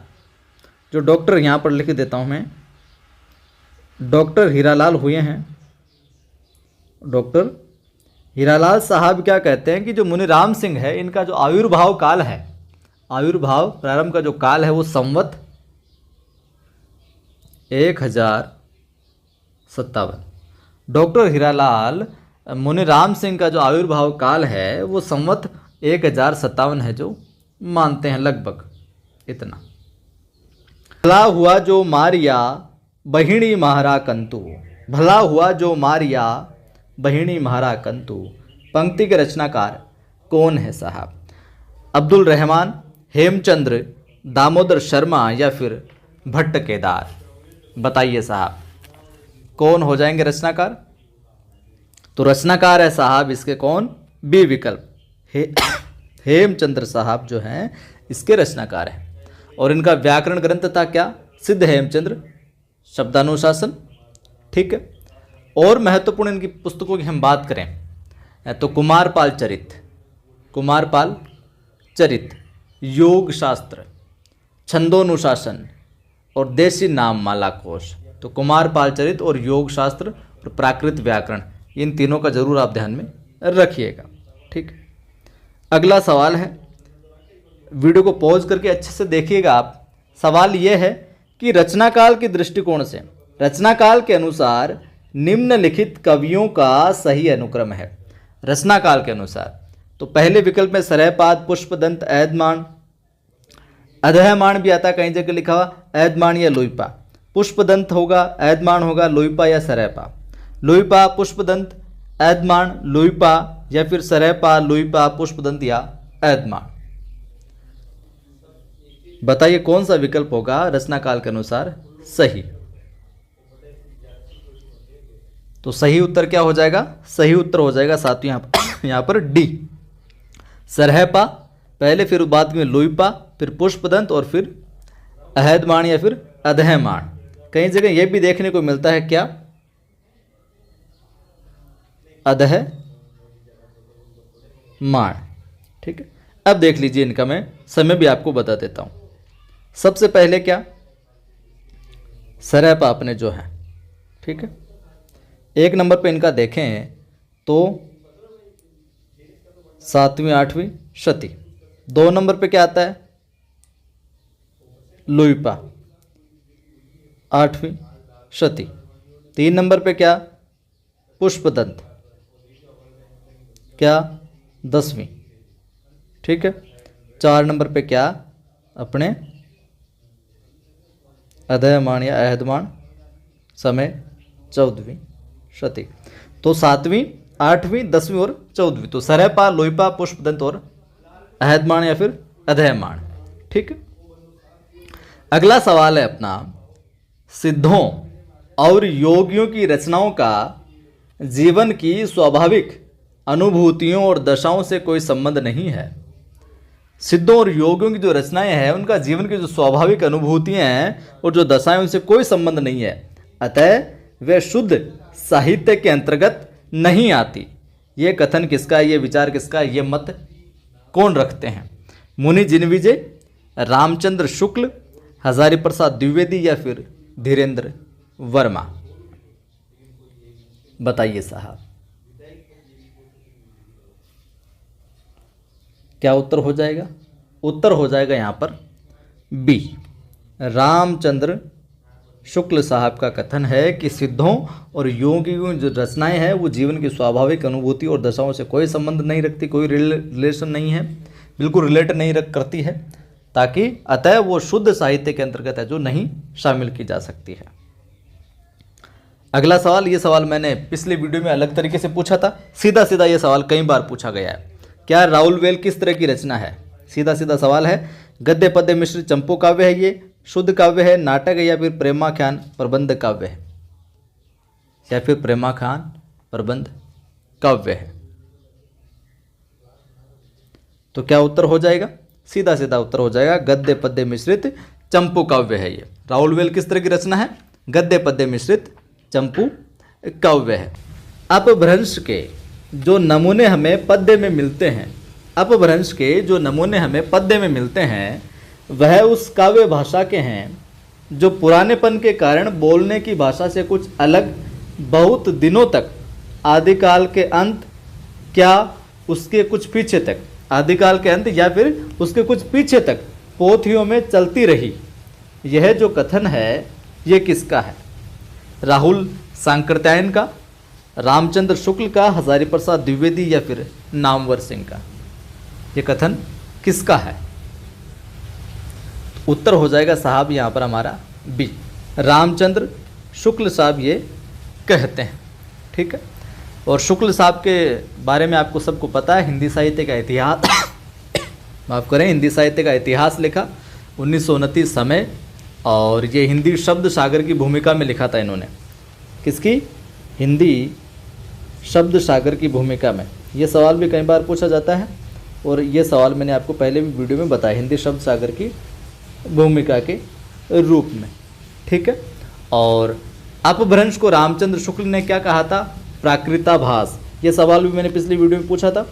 जो डॉक्टर यहाँ पर लिख देता हूँ मैं, डॉक्टर हीरालाल हुए हैं। डॉक्टर हीरालाल साहब क्या कहते हैं कि जो मुनि राम सिंह है इनका जो आविर्भाव काल है, आविर्भाव प्रारंभ का जो काल है वो संवत 1057। डॉक्टर हीरालाल मुनि राम सिंह का जो आविर्भाव काल है वो संवत 1057 है, जो मानते हैं लगभग इतना। भला हुआ जो मारिया बहिणी महारा कंतु, भला हुआ जो मारिया बहिणी महारा कंतु पंक्ति के रचनाकार कौन है साहब? अब्दुल रहमान, हेमचंद्र, दामोदर शर्मा या फिर भट्ट केदार? बताइए साहब कौन हो जाएंगे रचनाकार? तो रचनाकार है साहब इसके कौन? बी विकल्प, हेमचंद्र साहब जो हैं इसके रचनाकार हैं। और इनका व्याकरण ग्रंथ था क्या? सिद्ध हेमचंद्र शब्दानुशासन। ठीक है, और महत्वपूर्ण इनकी पुस्तकों की हम बात करें तो कुमारपाल चरित, योग शास्त्र, छंदोनुशासन और देशी नाम माला कोश। तो कुमारपाल चरित और योग शास्त्र और प्राकृत व्याकरण, इन तीनों का जरूर आप ध्यान में रखिएगा। ठीक, अगला सवाल है, वीडियो को पॉज करके अच्छे से देखिएगा आप। सवाल यह है कि रचनाकाल के दृष्टिकोण से, रचनाकाल के अनुसार निम्नलिखित कवियों का सही अनुक्रम है। रचनाकाल के अनुसार तो पहले विकल्प में सरयपाद, पुष्पदंत, ऐदमान, अधयमान भी आता, कहीं जगह लिखा हुआ ऐदमान या लोईपा। पुष्पदंत होगा, ऐदमान होगा, लोईपा या सरयपा। लोईपा, पुष्पदंत, ऐदमान, लोईपा या फिर सरयपा, लोईपा, पुष्पदंत या ऐदमान। बताइए कौन सा विकल्प होगा रचनाकाल के अनुसार सही? तो सही उत्तर क्या हो जाएगा? सही उत्तर हो जाएगा साथियों यहाँ पर डी, सरहपा पहले, फिर बाद में लुईपा, फिर पुष्पदंत और फिर अहदमाण या फिर अधहमाण। कई जगह यह भी देखने को मिलता है क्या, अधहमाण। ठीक है, अब देख लीजिए, इनका मैं समय भी आपको बता देता हूं। सबसे पहले क्या, सरहपा अपने जो है, ठीक है, 1 नंबर पे इनका देखें तो 7वीं 8वीं शती। 2 नंबर पे क्या आता है, लुईपा 8वीं शती। 3 नंबर पे क्या, पुष्पदंत, क्या 10वीं। ठीक है, 4 नंबर पे क्या, अपने अधहमाण या अहदमाण, समय 14वीं शती। तो 7वीं 8वीं 10वीं और 14वीं, तो सरहपा, लोईपा, पुष्पदंत और अहदमाण या फिर अधहमाण। ठीक है, अगला सवाल है अपना, सिद्धों और योगियों की रचनाओं का जीवन की स्वाभाविक अनुभूतियों और दशाओं से कोई संबंध नहीं है। सिद्धों और योगियों की जो रचनाएं हैं उनका जीवन की जो स्वाभाविक अनुभूतियां हैं और जो दशाएं, उनसे कोई संबंध नहीं है, अतः वे शुद्ध साहित्य के अंतर्गत नहीं आती। ये कथन किसका है, ये विचार किसका है, ये मत कौन रखते हैं, मुनि जिनविजय, रामचंद्र शुक्ल, हजारी प्रसाद द्विवेदी या फिर धीरेन्द्र वर्मा? बताइए साहब, क्या उत्तर हो जाएगा? उत्तर हो जाएगा यहाँ पर बी, रामचंद्र शुक्ल साहब का कथन है कि सिद्धों और योगियों की जो रचनाएं हैं वो जीवन की स्वाभाविक अनुभूति और दशाओं से कोई संबंध नहीं रखती, कोई रिलेशन नहीं है, बिल्कुल रिलेट नहीं करती है, ताकि अतः वो शुद्ध साहित्य के अंतर्गत है, जो नहीं शामिल की जा सकती है। अगला सवाल, ये सवाल मैंने पिछले वीडियो में अलग तरीके से पूछा था, सीधा सीधा ये सवाल कई बार पूछा गया है। क्या राउलवेल किस तरह की रचना है? सीधा सीधा सवाल है, गद्य पद्य मिश्रित चंपू काव्य है, ये शुद्ध काव्य है, नाटक है या फिर प्रेमाख्यान प्रबंध काव्य है, या फिर प्रेमाख्यान प्रबंध काव्य है? तो क्या उत्तर हो जाएगा? सीधा सीधा उत्तर हो जाएगा गद्य पद्य मिश्रित चंपू काव्य है। ये राउलवेल किस तरह की रचना है? गद्य पद्य मिश्रित चंपू काव्य है। अपभ्रंश के जो नमूने हमें पद्य में मिलते हैं, अपभ्रंश के जो नमूने हमें पद्य में मिलते हैं, वह उस काव्य भाषा के हैं जो पुरानेपन के कारण बोलने की भाषा से कुछ अलग, बहुत दिनों तक, आदिकाल के अंत क्या उसके कुछ पीछे तक, आदिकाल के अंत या फिर उसके कुछ पीछे तक पोथियों में चलती रही। यह जो कथन है ये किसका है? राहुल सांकृत्यायन का, रामचंद्र शुक्ल का, हजारी प्रसाद द्विवेदी या फिर नामवर सिंह का? ये कथन किसका है? उत्तर हो जाएगा साहब यहाँ पर हमारा बी, रामचंद्र शुक्ल साहब ये कहते हैं। ठीक है, और शुक्ल साहब के बारे में आपको सबको पता है, हिंदी साहित्य का इतिहास माफ करें, हिंदी साहित्य का इतिहास लिखा 1929 समय, और ये हिंदी शब्द सागर की भूमिका में लिखा था इन्होंने। किसकी? हिंदी शब्द सागर की भूमिका में। ये सवाल भी कई बार पूछा जाता है, और ये सवाल मैंने आपको पहले भी वीडियो में बताया, हिंदी शब्द सागर की भूमिका के रूप में। ठीक है, और अपभ्रंश को रामचंद्र शुक्ल ने क्या कहा था? प्राकृताभास। ये सवाल भी मैंने पिछली वीडियो में पूछा था,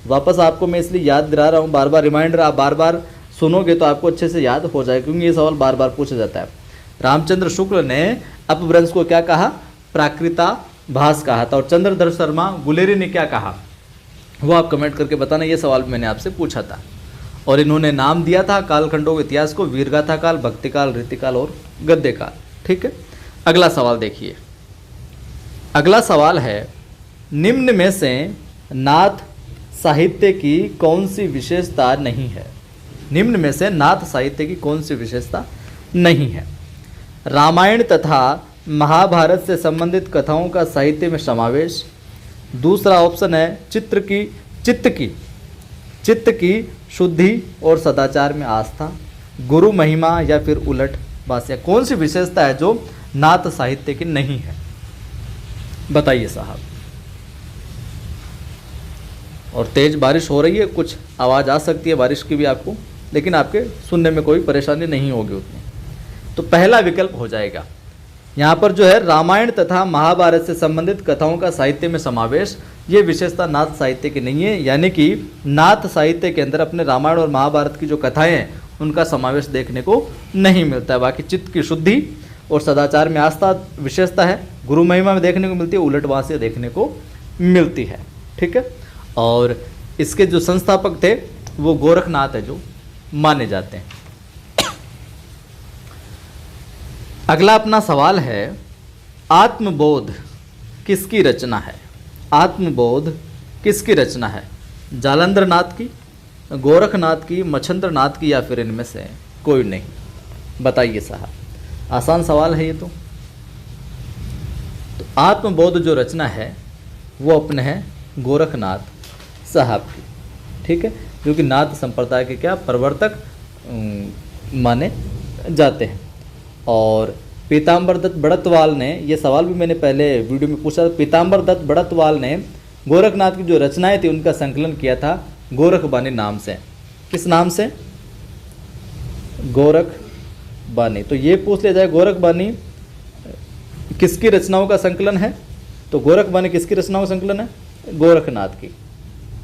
वापस आपको मैं इसलिए याद दिला रहा हूँ, बार बार रिमाइंडर, आप बार बार सुनोगे तो आपको अच्छे से याद हो जाएगा, क्योंकि ये सवाल बार बार पूछा जाता है। रामचंद्र शुक्ल ने अपभ्रंश को क्या कहा? प्राकृताभास कहा था। और चंद्रधर शर्मा गुलेरी ने क्या कहा, वो आप कमेंट करके बताना। ये सवाल मैंने आपसे पूछा था, और इन्होंने नाम दिया था कालखंडों के इतिहास को, वीरगाथा काल, भक्तिकाल, रीतिकाल और गद्यकाल। ठीक है, अगला सवाल देखिए। अगला सवाल है, निम्न में से नाथ साहित्य की कौन सी विशेषता नहीं है? निम्न में से नाथ साहित्य की कौन सी विशेषता नहीं है? रामायण तथा महाभारत से संबंधित कथाओं का साहित्य में समावेश। दूसरा ऑप्शन है चित्त की शुद्धि और सदाचार में आस्था, गुरु महिमा या फिर उलट बासिया। कौन सी विशेषता है जो नाथ साहित्य की नहीं है? बताइए साहब। और तेज़ बारिश हो रही है, कुछ आवाज़ आ सकती है बारिश की भी आपको, लेकिन आपके सुनने में कोई परेशानी नहीं होगी उतनी। तो पहला विकल्प हो जाएगा। यहाँ पर जो है रामायण तथा महाभारत से संबंधित कथाओं का साहित्य में समावेश, ये विशेषता नाथ साहित्य की नहीं है, यानी कि नाथ साहित्य के अंदर अपने रामायण और महाभारत की जो कथाएं हैं उनका समावेश देखने को नहीं मिलता है। बाकी चित्त की शुद्धि और सदाचार में आस्था विशेषता है, गुरु महिमा में देखने को मिलती है, उलट वहाँ से देखने को मिलती है। ठीक है, और इसके जो संस्थापक थे वो गोरखनाथ है जो माने जाते हैं। अगला अपना सवाल है, आत्मबोध किसकी रचना है? आत्मबोध किसकी रचना है? जालंधर नाथ की, गोरखनाथ की, मच्छंद्र नाथ की, या फिर इनमें से कोई नहीं? बताइए साहब, आसान सवाल है ये तो आत्मबोध जो रचना है वो अपने हैं गोरखनाथ साहब की। ठीक है, जो कि नाथ संप्रदाय के क्या प्रवर्तक माने जाते हैं। और पीताम्बर दत्त बड़तवाल ने, ये सवाल भी मैंने पहले वीडियो में पूछा, पीताम्बर दत्त बड़तवाल ने गोरखनाथ की जो रचनाएं थी उनका संकलन किया था गोरखबानी नाम से। किस नाम से? गोरखबानी। तो ये पूछ लिया जाए गोरखबानी किसकी रचनाओं का संकलन है? तो गोरखबानी किसकी रचनाओं का संकलन है? गोरखनाथ की।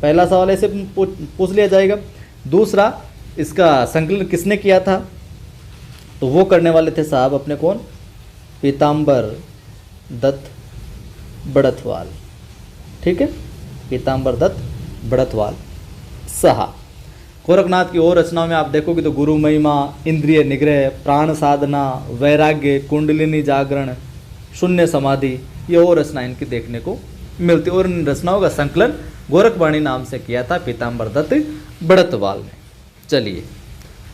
पहला सवाल ऐसे पूछ लिया जाएगा। दूसरा, इसका संकलन किसने किया था? तो वो करने वाले थे साहब अपने कौन? पीताम्बर दत्त बड़तवाल। ठीक है, पीताम्बर दत्त बड़तवाल साहब। गोरखनाथ की और रचनाओं में आप देखोगे तो गुरु महिमा, इंद्रिय निग्रह, प्राण साधना, वैराग्य, कुंडलिनी जागरण, शून्य समाधि, ये और रचना इनकी देखने को मिलती है। और इन रचनाओं का संकलन गोरखवाणी नाम से किया था पीताम्बर दत्त बड़तवाल ने। चलिए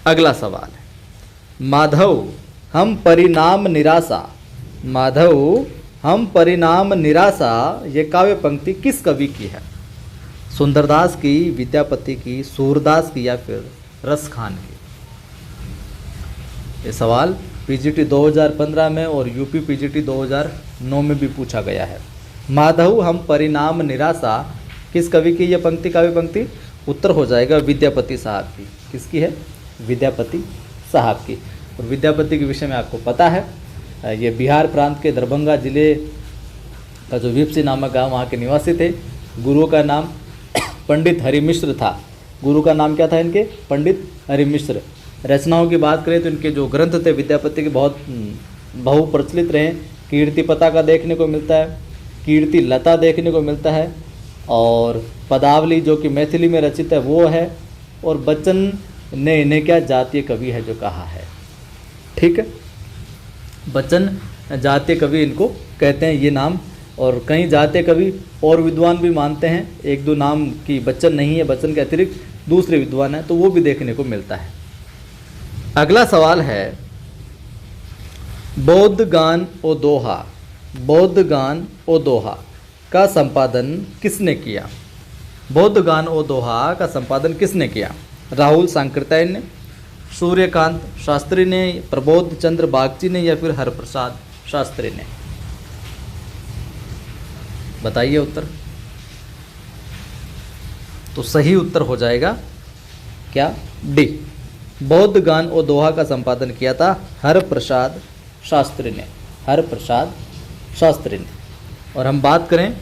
अगला सवाल है, माधव हम परिणाम निराशा, माधव हम परिणाम निराशा, ये काव्य पंक्ति किस कवि की है? सुंदरदास की, विद्यापति की, सूरदास की, या फिर रस खान की? ये सवाल पीजीटी 2015 में और यूपी पीजीटी 2009 में भी पूछा गया है। माधव हम परिणाम निराशा किस कवि की ये पंक्ति, काव्य पंक्ति? उत्तर हो जाएगा विद्यापति साहब की। किसकी है? विद्यापति साहब की। और विद्यापति के विषय में आपको पता है, ये बिहार प्रांत के दरभंगा जिले का जो विप्सी नामक गांव, वहाँ के निवासी थे। गुरु का नाम पंडित हरिमिश्र था। गुरु का नाम क्या था इनके? पंडित हरिमिश्र। रचनाओं की बात करें तो इनके जो ग्रंथ थे विद्यापति के बहुत बहुप्रचलित रहे। कीर्ति पताका देखने को मिलता है, कीर्ति लता देखने को मिलता है, और पदावली जो कि मैथिली में रचित है वो है, और बच्चन ने इन्हें क्या जातीय कवि है जो कहा है। ठीक है, बच्चन जातीय कवि इनको कहते हैं ये नाम। और कई जातीय कवि और विद्वान भी मानते हैं, एक दो नाम की बच्चन नहीं है, बच्चन के अतिरिक्त दूसरे विद्वान हैं, तो वो भी देखने को मिलता है। अगला सवाल है, बौद्ध गान ओ दोहा, बौद्ध गान ओ दोहा का संपादन किसने किया? बौद्ध गान ओ दोहा का संपादन किसने किया? राहुल सांकृत्यायन ने, सूर्यकांत शास्त्री ने, प्रबोध चंद्र बागची ने, या फिर हरप्रसाद शास्त्री ने? बताइए उत्तर। तो सही उत्तर हो जाएगा क्या? डी, बौद्ध गान और दोहा का संपादन किया था हरप्रसाद शास्त्री ने, हरप्रसाद शास्त्री ने। और हम बात करें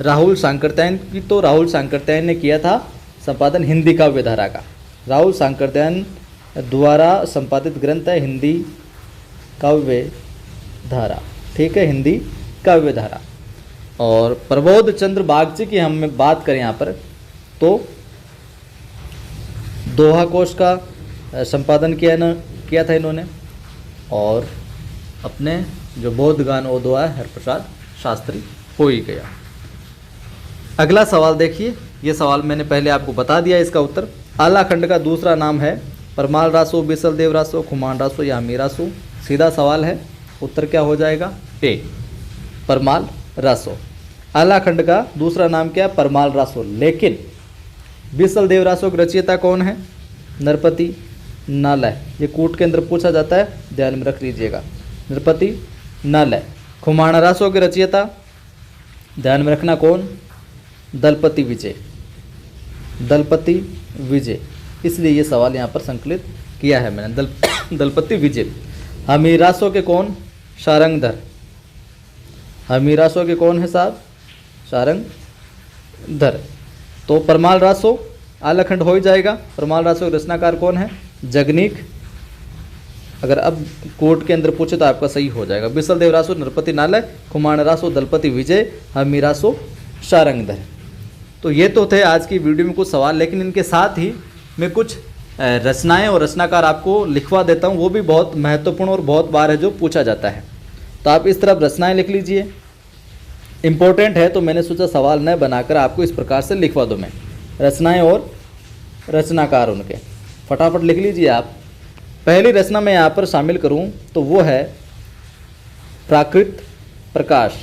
राहुल सांकृत्यायन की, तो राहुल सांकृत्यायन ने किया था संपादन हिंदी काव्य धारा का। राहुल सांकृत्यायन द्वारा संपादित ग्रंथ है हिंदी काव्य धारा। ठीक है, हिंदी काव्य धारा। और प्रबोध चंद्र बागची की हम बात करें यहाँ पर, तो दोहा कोश का संपादन किया था इन्होंने। और अपने जो बौद्ध गान ओ दोहा है हरप्रसाद शास्त्री हो ही गया। अगला सवाल देखिए, ये सवाल मैंने पहले आपको बता दिया इसका उत्तर। आला खंड का दूसरा नाम है परमाल रासो, बिसल देव रासो, खुमान रासो या हमी रासो? सीधा सवाल है, उत्तर क्या हो जाएगा? ए, परमाल रासो। आला खंड का दूसरा नाम क्या है? परमाल रासो। लेकिन बिसल देव रासो के रचयिता कौन है? नरपति नालय। ये कूट के अंदर पूछा जाता है, ध्यान में रख लीजिएगा, नरपति नालय। खुमाण रासो के रचयिता ध्यान में रखना कौन? दलपति विजय। दलपति विजय, इसलिए ये सवाल यहाँ पर संकलित किया है मैंने। दलपति विजय। हमीरासो के कौन? शारंगधर। हमीरासो के कौन है साहब? शारंगधर। तो परमाल रासो आलाखंड हो ही जाएगा। परमाल रासो के रचनाकार कौन है? जगनीक। अगर अब कोर्ट के अंदर पूछे तो आपका सही हो जाएगा। बिसल देव रासो, नरपति नालय, खुमाण रासो, दलपति विजय, हमीरासो, शारंगधर। तो ये तो थे आज की वीडियो में कुछ सवाल, लेकिन इनके साथ ही मैं कुछ रचनाएं और रचनाकार आपको लिखवा देता हूँ, वो भी बहुत महत्वपूर्ण और बहुत बार है जो पूछा जाता है। तो आप इस तरफ रचनाएं लिख लीजिए, इम्पोर्टेंट है, तो मैंने सोचा सवाल न बनाकर आपको इस प्रकार से लिखवा दूँ मैं। रचनाएं और रचनाकार उनके फटाफट लिख लीजिए आप। पहली रचना मैं यहाँ पर शामिल करूँ तो वो है प्राकृत प्रकाश।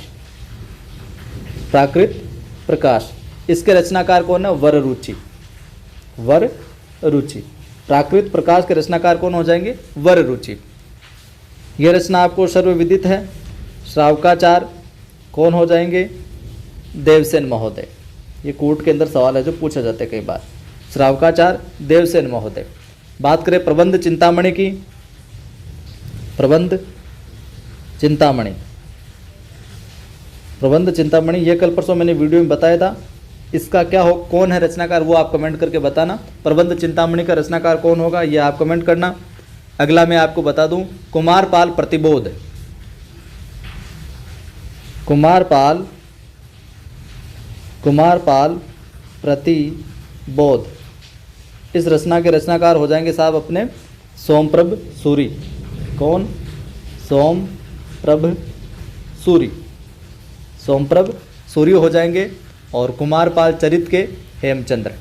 प्राकृत प्रकाश, इसके रचनाकार कौन है? वररुचि। वररुचि। प्राकृत प्रकाश के रचनाकार कौन हो जाएंगे? वररुचि। यह रचना आपको सर्वविदित है। श्रावकाचार्य कौन हो जाएंगे? देवसेन महोदय। ये कोर्ट के अंदर सवाल है जो पूछा जाता है कई बार। श्रावकाचार्य, देवसेन महोदय। बात करें प्रबंध चिंतामणि की, प्रबंध चिंतामणि। प्रबंध चिंतामणि ये कल परसों मैंने वीडियो में बताया था। इसका क्या हो, कौन है रचनाकार, वो आप कमेंट करके बताना। प्रबंध चिंतामणि का रचनाकार कौन होगा ये आप कमेंट करना। अगला मैं आपको बता दूं, कुमारपाल प्रतिबोध। कुमारपाल प्रतिबोध, इस रचना के रचनाकार हो जाएंगे साहब अपने सोमप्रभ सूरी। कौन? सोमप्रभ सूरी। सोमप्रभ सूरी हो जाएंगे। और कुमारपाल चरित के हेमचंद्र।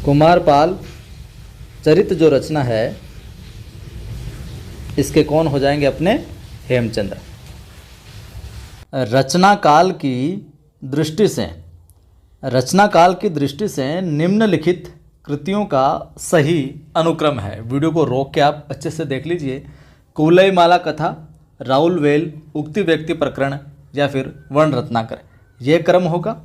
कुमारपाल चरित जो रचना है इसके कौन हो जाएंगे? अपने हेमचंद्र। रचना काल की दृष्टि से निम्नलिखित कृतियों का सही अनुक्रम है। वीडियो को रोक के आप अच्छे से देख लीजिए। कुवलयमाला कथा, राहुल वेल, उक्ति व्यक्ति प्रकरण या फिर वर्ण रत्नाकर, ये क्रम होगा।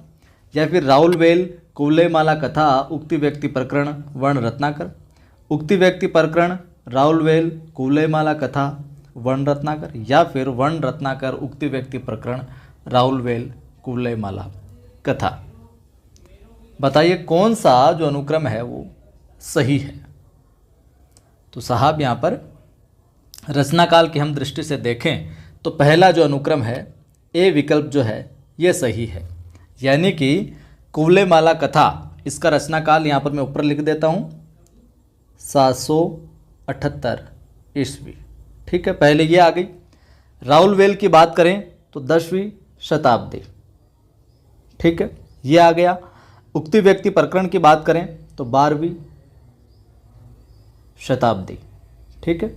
या फिर राहुल वेल, कुवलयमाला कथा, उक्ति व्यक्ति प्रकरण, वर्ण रत्नाकर। उक्ति व्यक्ति प्रकरण, राहुल वेल, कुवलयमाला कथा, वर्ण रत्नाकर। या फिर वर्ण रत्नाकर, उक्ति व्यक्ति प्रकरण, राहुल वेल, कुवलयमाला कथा। बताइए कौन सा जो अनुक्रम है वो सही है। तो साहब यहाँ पर रचना काल की हम दृष्टि से देखें तो पहला जो अनुक्रम है, ए विकल्प जो है ये सही है। यानी कि कुवलयमाला कथा, इसका रचना काल यहाँ पर मैं ऊपर लिख देता हूँ 778 ईस्वी। ठीक है, पहले ये आ गई। राहुल वेल की बात करें तो 10वीं शताब्दी। ठीक है, ये आ गया। उक्ति व्यक्ति प्रकरण की बात करें तो 12वीं शताब्दी। ठीक है,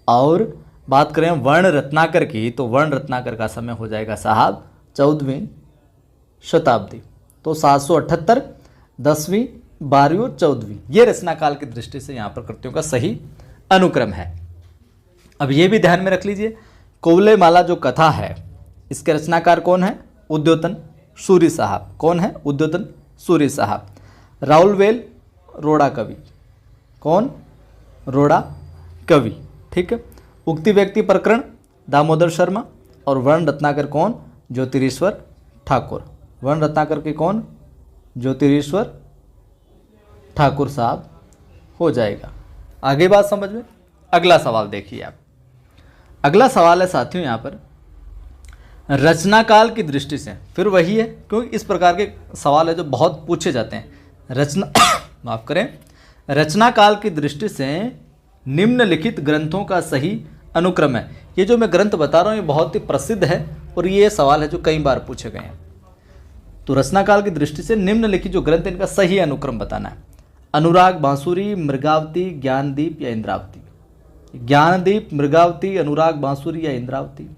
और बात करें वर्ण रत्नाकर की तो वर्ण रत्नाकर का समय हो जाएगा साहब 14वीं शताब्दी। तो 778, 10वीं, 12वीं और 14वीं, ये रचना काल की दृष्टि से यहाँ पर कृतियों का सही अनुक्रम है। अब ये भी ध्यान में रख लीजिए, कुवलयमाला जो कथा है इसके रचनाकार कौन है? उद्योतन सूरी साहब। कौन है? उद्योतन सूरी साहब। राहुल वेल रोड़ा कवि। कौन? रोड़ा कवि। ठीक है, उक्ति व्यक्ति प्रकरण दामोदर शर्मा। और वर्ण रत्नाकर कौन? ज्योतिरीश्वर ठाकुर। वर्ण रत्नाकर के कौन? ज्योतिरीश्वर ठाकुर साहब हो जाएगा। आगे बात समझ में। अगला सवाल देखिए आप। अगला सवाल है साथियों यहाँ पर रचना काल की दृष्टि से, फिर वही है क्योंकि इस प्रकार के सवाल है जो बहुत पूछे जाते हैं। रचना माफ करें, रचना काल की दृष्टि से निम्नलिखित ग्रंथों का सही अनुक्रम है। ये जो मैं ग्रंथ बता रहा हूँ ये बहुत ही प्रसिद्ध है और ये सवाल है जो कई बार पूछे गए हैं। तो रचना काल की दृष्टि से निम्नलिखित जो ग्रंथ इनका सही अनुक्रम बताना है। अनुराग बांसुरी, मृगावती, ज्ञानदीप या इंद्रावती। ज्ञानदीप, मृगावती, अनुराग बांसुरी या इंद्रावती।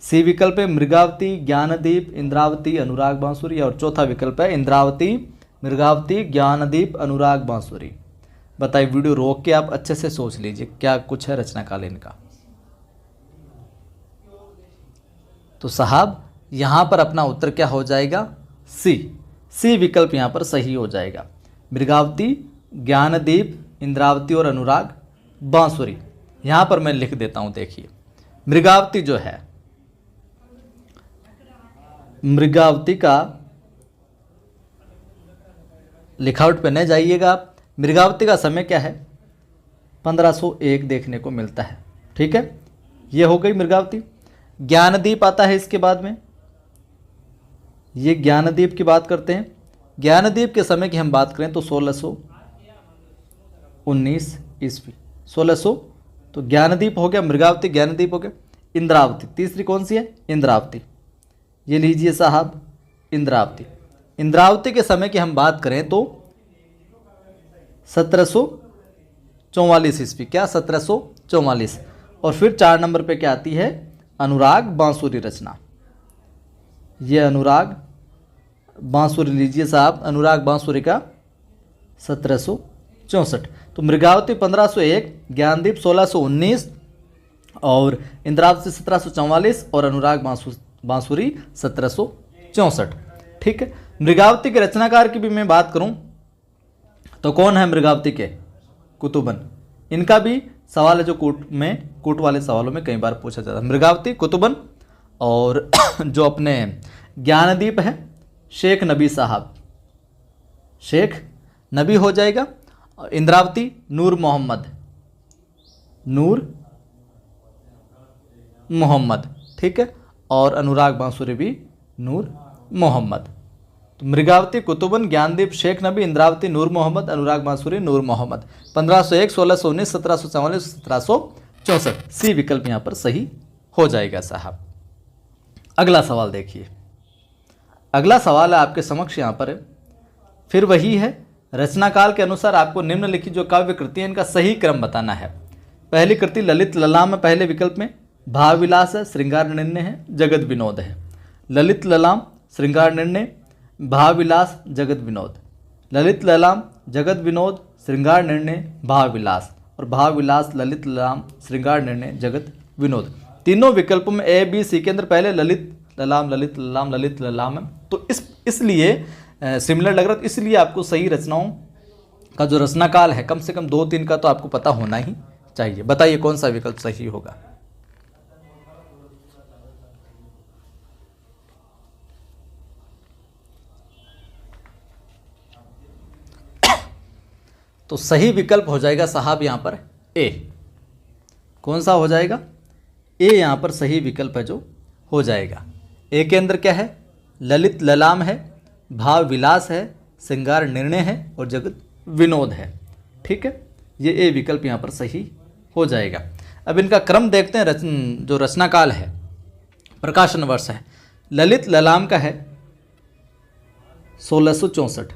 सी विकल्प है मृगावती, ज्ञानदीप, इंद्रावती, अनुराग बांसुरी। और चौथा विकल्प है इंद्रावती, मृगावती, ज्ञानदीप, अनुराग बांसुरी। बताइए, वीडियो रोक के आप अच्छे से सोच लीजिए क्या कुछ है रचना काल इनका। तो साहब यहाँ पर अपना उत्तर क्या हो जाएगा? सी विकल्प यहाँ पर सही हो जाएगा। मृगावती, ज्ञानदीप, इंद्रावती और अनुराग, बांसुरी। यहाँ पर मैं लिख देता हूँ, देखिए मृगावती जो है, मृगावती का लिखावट पे न जाइएगा आप। मृगावती का समय क्या है, 1501 देखने को मिलता है। ठीक है, ये हो गई मृगावती। ज्ञानदीप आता है इसके बाद में, ये ज्ञानदीप की बात करते हैं। ज्ञानदीप के समय की हम बात करें तो 1619 ईस्वी, 1600। तो ज्ञानदीप हो गया, मृगावती, ज्ञानदीप हो गया। इंद्रावती तीसरी कौन सी है, इंद्रावती, ये लीजिए साहब इंद्रावती। इंद्रावती के समय की हम बात करें तो 1744 ईस्वी, क्या 1744। और फिर 4 नंबर पे क्या आती है, अनुराग बांसुरी रचना। ये अनुराग बांसुरी लीजिए साहब, अनुराग बांसुरी का 1764। तो मृगावती 1501, ज्ञानदीप 1619 और इंद्रावती 1744 और अनुराग बांसुरी 1764। ठीक है, मृगावती के रचनाकार की भी मैं बात करूं तो कौन है मृगावती के, कुतुबन। इनका भी सवाल है जो कूट वाले सवालों में कई बार पूछा जाता है। मृगावती, कुतुबन, और जो अपने ज्ञानदीप है शेख नबी साहब, शेख नबी हो जाएगा। इंद्रावती नूर मोहम्मद, ठीक है, और अनुराग बांसुरी भी नूर मोहम्मद। तो मृगावती, कुतुबन, ज्ञानदीप, शेख नबी, इंद्रावती नूर मोहम्मद, अनुराग बांसुरी नूर मोहम्मद। 1501, 1619, 1744, 1764। सी विकल्प यहाँ पर सही हो जाएगा साहब। अगला सवाल देखिए, अगला सवाल है आपके समक्ष यहाँ पर है, फिर वही है। रचनाकाल के अनुसार आपको निम्नलिखित जो काव्य कृति है इनका सही क्रम बताना है। पहली कृति ललित ललाम है, पहले विकल्प में। भाव विलास है, श्रृंगार निर्णय है, जगत विनोद है। ललित ललाम, श्रृंगार निर्णय, भाव विलास, जगत विनोद। ललित ललाम, जगत विनोद, श्रृंगार निर्णय, भाव विलास। और भाव विलास, ललित ललाम, श्रृंगार निर्णय, जगत विनोद। तीनों विकल्पों में ए बी सी के अंदर पहले ललित ललाम ललित ललाम ललित ललाम है, तो इसलिए सिमिलर लग रहा है, इसलिए आपको सही रचनाओं का जो रचनाकाल है कम से कम 2-3 का तो आपको पता होना ही चाहिए। बताइए कौन सा विकल्प सही होगा। तो सही विकल्प हो जाएगा साहब यहाँ पर ए। कौन सा हो जाएगा, ए यहाँ पर सही विकल्प है जो हो जाएगा। ए के अंदर क्या है, ललित ललाम है, भाव विलास है, श्रृंगार निर्णय है और जगत विनोद है। ठीक है, ये ए विकल्प यहाँ पर सही हो जाएगा। अब इनका क्रम देखते हैं। जो रचनाकाल है, प्रकाशन वर्ष है, ललित ललाम का है 1664।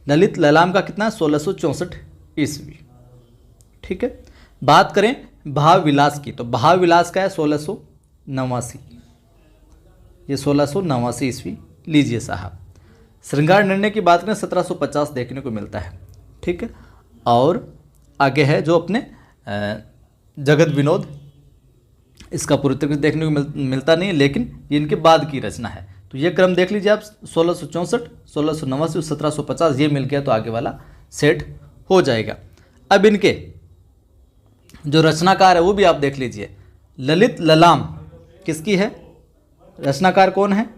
ललित ललाम का कितना, 1664 ईस्वी। ठीक है, बात करें भाव विलास की तो भाव विलास का है 1689, ये 1689 ईस्वी लीजिए साहब। श्रृंगार निर्णय की बात करें 1750 देखने को मिलता है। ठीक है, और आगे है जो अपने जगत विनोद, इसका पूरी तरीके से देखने को मिलता नहीं है, लेकिन ये इनके बाद की रचना है। तो ये क्रम देख लीजिए आप, 1664, 1689, 1750, ये मिल गया तो आगे वाला सेट हो जाएगा। अब इनके जो रचनाकार है वो भी आप देख लीजिए। ललित ललाम किसकी है, रचनाकार कौन है,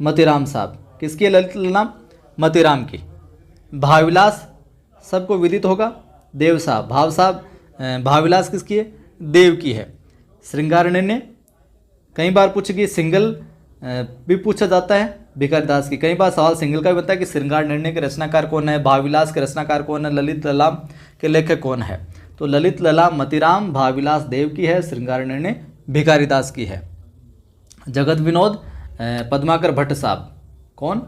मतीराम साहब। किसकी है ललित ललाम, मतीराम की। भावविलास सबको विदित होगा, देव साहब। भावविलास किसकी है, देव की है। श्रृंगार निर्णय कई बार पूछेगी, सिंगल भी पूछा जाता है, भिखारी दास की। कई बार सवाल सिंगल का भी बनता है कि श्रृंगार निर्णय के रचनाकार कौन है, भावविलास के रचनाकार कौन है, ललित ललाम के लेखक कौन है। तो ललित ललाम मतीराम, भावविलास देव की है, श्रृंगार निर्णय भिखारी दास की है। जगत विनोद पद्माकर भट्ट साहब। कौन,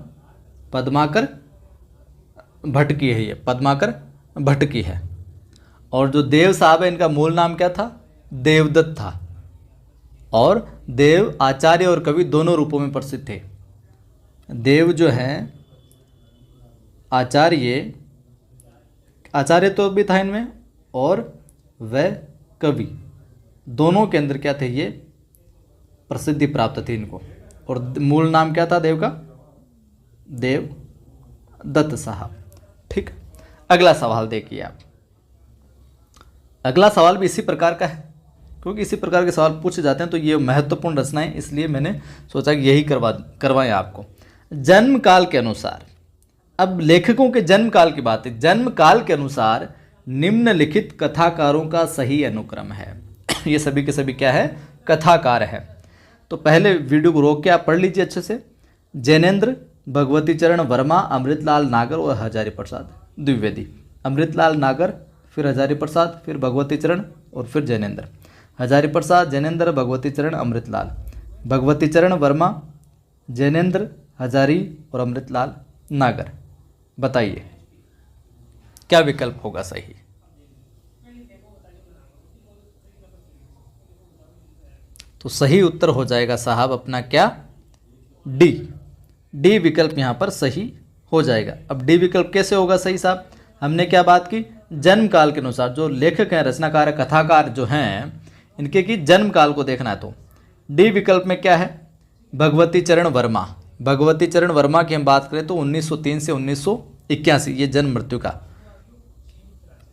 पद्माकर भट्ट की है, ये पद्माकर भट्ट की है। और जो देव साहब है इनका मूल नाम क्या था, देवदत्त था। और देव आचार्य और कवि दोनों रूपों में प्रसिद्ध थे। देव जो है आचार्य तो भी था इनमें, और वह कवि, दोनों के अंदर क्या थे, ये प्रसिद्धि प्राप्त थी इनको। और मूल नाम क्या था देव का, देवदत्त साहब। ठीक, अगला सवाल देखिए आप। अगला सवाल भी इसी प्रकार का है, क्योंकि इसी प्रकार के सवाल पूछे जाते हैं तो ये महत्वपूर्ण रचनाएं, इसलिए मैंने सोचा कि यही करवाएं आपको। जन्म काल के अनुसार, अब लेखकों के जन्म काल की बात है, जन्म काल के अनुसार निम्नलिखित कथाकारों का सही अनुक्रम है। ये सभी के सभी क्या है, कथाकार है। तो पहले वीडियो को रोक के आप पढ़ लीजिए अच्छे से। जैनेन्द्र, भगवती चरण वर्मा, अमृतलाल नागर और हजारी प्रसाद द्विवेदी। अमृतलाल नागर, फिर हजारी प्रसाद, फिर भगवती चरण और फिर जैनेन्द्र। हजारी प्रसाद, जैनेन्द्र, भगवती चरण, अमृतलाल। भगवती चरण वर्मा, जैनेन्द्र, हजारी और अमृतलाल नागर। बताइए क्या विकल्प होगा सही। तो सही उत्तर हो जाएगा साहब अपना क्या, डी। डी विकल्प यहां पर सही हो जाएगा। अब डी विकल्प कैसे होगा सही साहब, हमने क्या बात की, जन्म काल के अनुसार। जो लेखक हैं, रचनाकार, कथाकार जो हैं, इनके की जन्म काल को देखना है। तो डी विकल्प में क्या है, भगवती चरण वर्मा। भगवती चरण वर्मा की हम बात करें तो 1903 से 1981 ये जन्म मृत्यु का,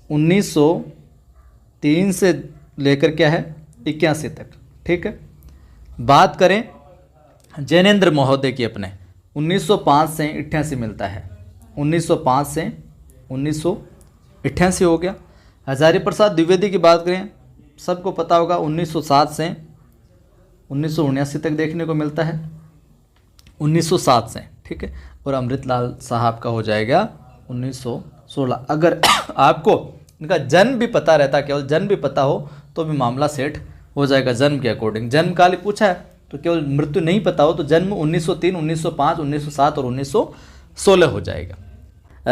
1903 से लेकर क्या है 81 तक। ठीक है, बात करें जैनेन्द्र महोदय की, अपने 1905 से 88 मिलता है, 1905 से 1988 हो गया। हजारी प्रसाद द्विवेदी की बात करें, सबको पता होगा 1907 से 1979 तक देखने को मिलता है, 1907 से। ठीक है, और अमृतलाल साहब का हो जाएगा 1916। अगर आपको इनका जन्म भी पता रहता, केवल जन्म भी पता हो तो भी मामला सेट हो जाएगा जन्म के अकॉर्डिंग। जन्म काल पूछा है तो केवल मृत्यु नहीं पता हो तो जन्म 1903, 1905, 1907 और 1916 हो जाएगा।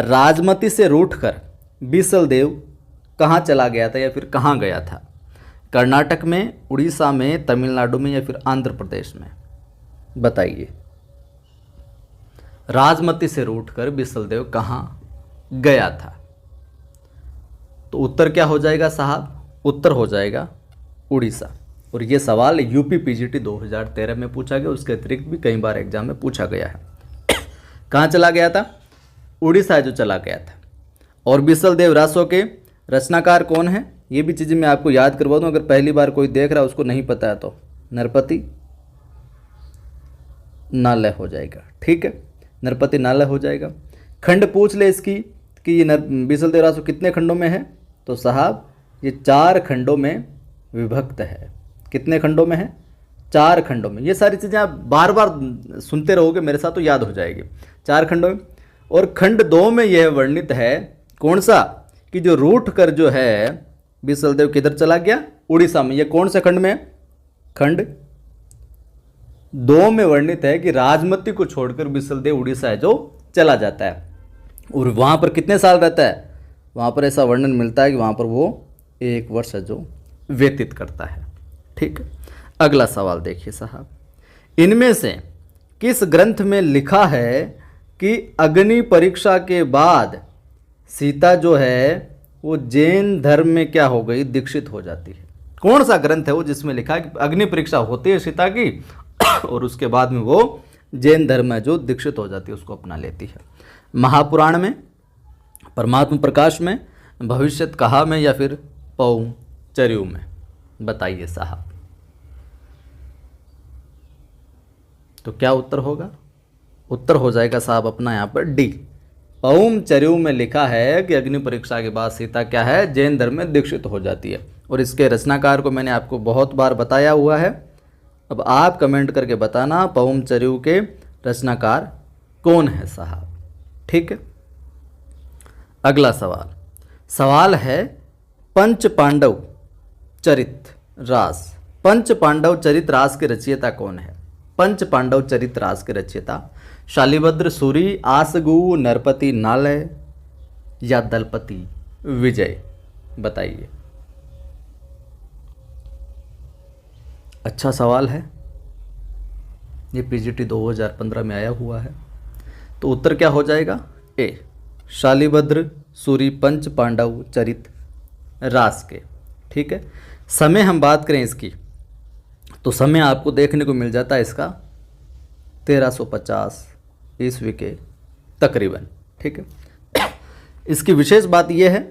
राजमती से रूठकर बीसल देव कहाँ चला गया था या फिर कहाँ गया था, कर्नाटक में, उड़ीसा में, तमिलनाडु में या फिर आंध्र प्रदेश में। बताइए राजमती से रूठकर बीसल देव कहाँ गया था। तो उत्तर क्या हो जाएगा साहब, उत्तर हो जाएगा उड़ीसा। और ये सवाल यूपी पीजीटी 2013 में पूछा गया, उसके अतिरिक्त भी कई बार एग्जाम में पूछा गया है। कहाँ चला गया था, उड़ीसा जो चला गया था। और बीसल देव रासो के रचनाकार कौन है, ये भी चीज़ें मैं आपको याद करवा दूँ, अगर पहली बार कोई देख रहा है उसको नहीं पता है तो नरपति नालय हो जाएगा। ठीक है, नरपति नालय हो जाएगा। खंड पूछ ले इसकी कि ये बीसल देव रासो कितने खंडों में है, तो साहब ये 4 खंडों में विभक्त है। कितने खंडों में है, 4 खंडों में। ये सारी चीज़ें आप बार बार सुनते रहोगे मेरे साथ तो याद हो जाएगी। 4 खंडों में। और खंड 2 में यह वर्णित है कौन सा, कि जो रूठ कर जो है बीसल देव किधर चला गया, उड़ीसा में। ये कौन से खंड में है, खंड 2 में वर्णित है कि राजमती को छोड़कर बीसल देव उड़ीसा है जो चला जाता है। और वहाँ पर कितने साल रहता है, वहाँ पर ऐसा वर्णन मिलता है कि वहाँ पर वो 1 वर्ष जो व्यतीत करता है। ठीक, अगला सवाल देखिए साहब, इनमें से किस ग्रंथ में लिखा है कि अग्नि परीक्षा के बाद सीता जो है वो जैन धर्म में क्या हो गई, दीक्षित हो जाती है। कौन सा ग्रंथ है वो जिसमें लिखा है कि अग्नि परीक्षा होती है सीता की और उसके बाद में वो जैन धर्म में जो दीक्षित हो जाती है उसको अपना लेती है। महापुराण में, परमात्मा प्रकाश में, भविष्यत कहा में या फिर पौम चर्यू में। बताइए साहब, तो क्या उत्तर होगा, उत्तर हो जाएगा साहब अपना यहाँ पर डी। पौम चर्यू में लिखा है कि अग्नि परीक्षा के बाद सीता क्या है, जैन धर्म में दीक्षित हो जाती है। और इसके रचनाकार को मैंने आपको बहुत बार बताया हुआ है। अब आप कमेंट करके बताना पौम चर्यू के रचनाकार कौन है साहब। ठीक है, अगला सवाल है पंच पांडव चरित रास। पंच पांडव चरित रास के रचयिता कौन है, पंच पांडव चरित रास के रचयिता शालिभद्र सूरी, आसगु, नरपति नालय या दलपति विजय। बताइए, अच्छा सवाल है, ये पीजीटी 2015 में आया हुआ है। तो उत्तर क्या हो जाएगा, ए शालिभद्र सूरी पंच पांडव चरित रास के। ठीक है, समय हम बात करें इसकी तो समय आपको देखने को मिल जाता है इसका 1350 ईस्वी के तकरीबन। ठीक है, इसकी विशेष बात यह है,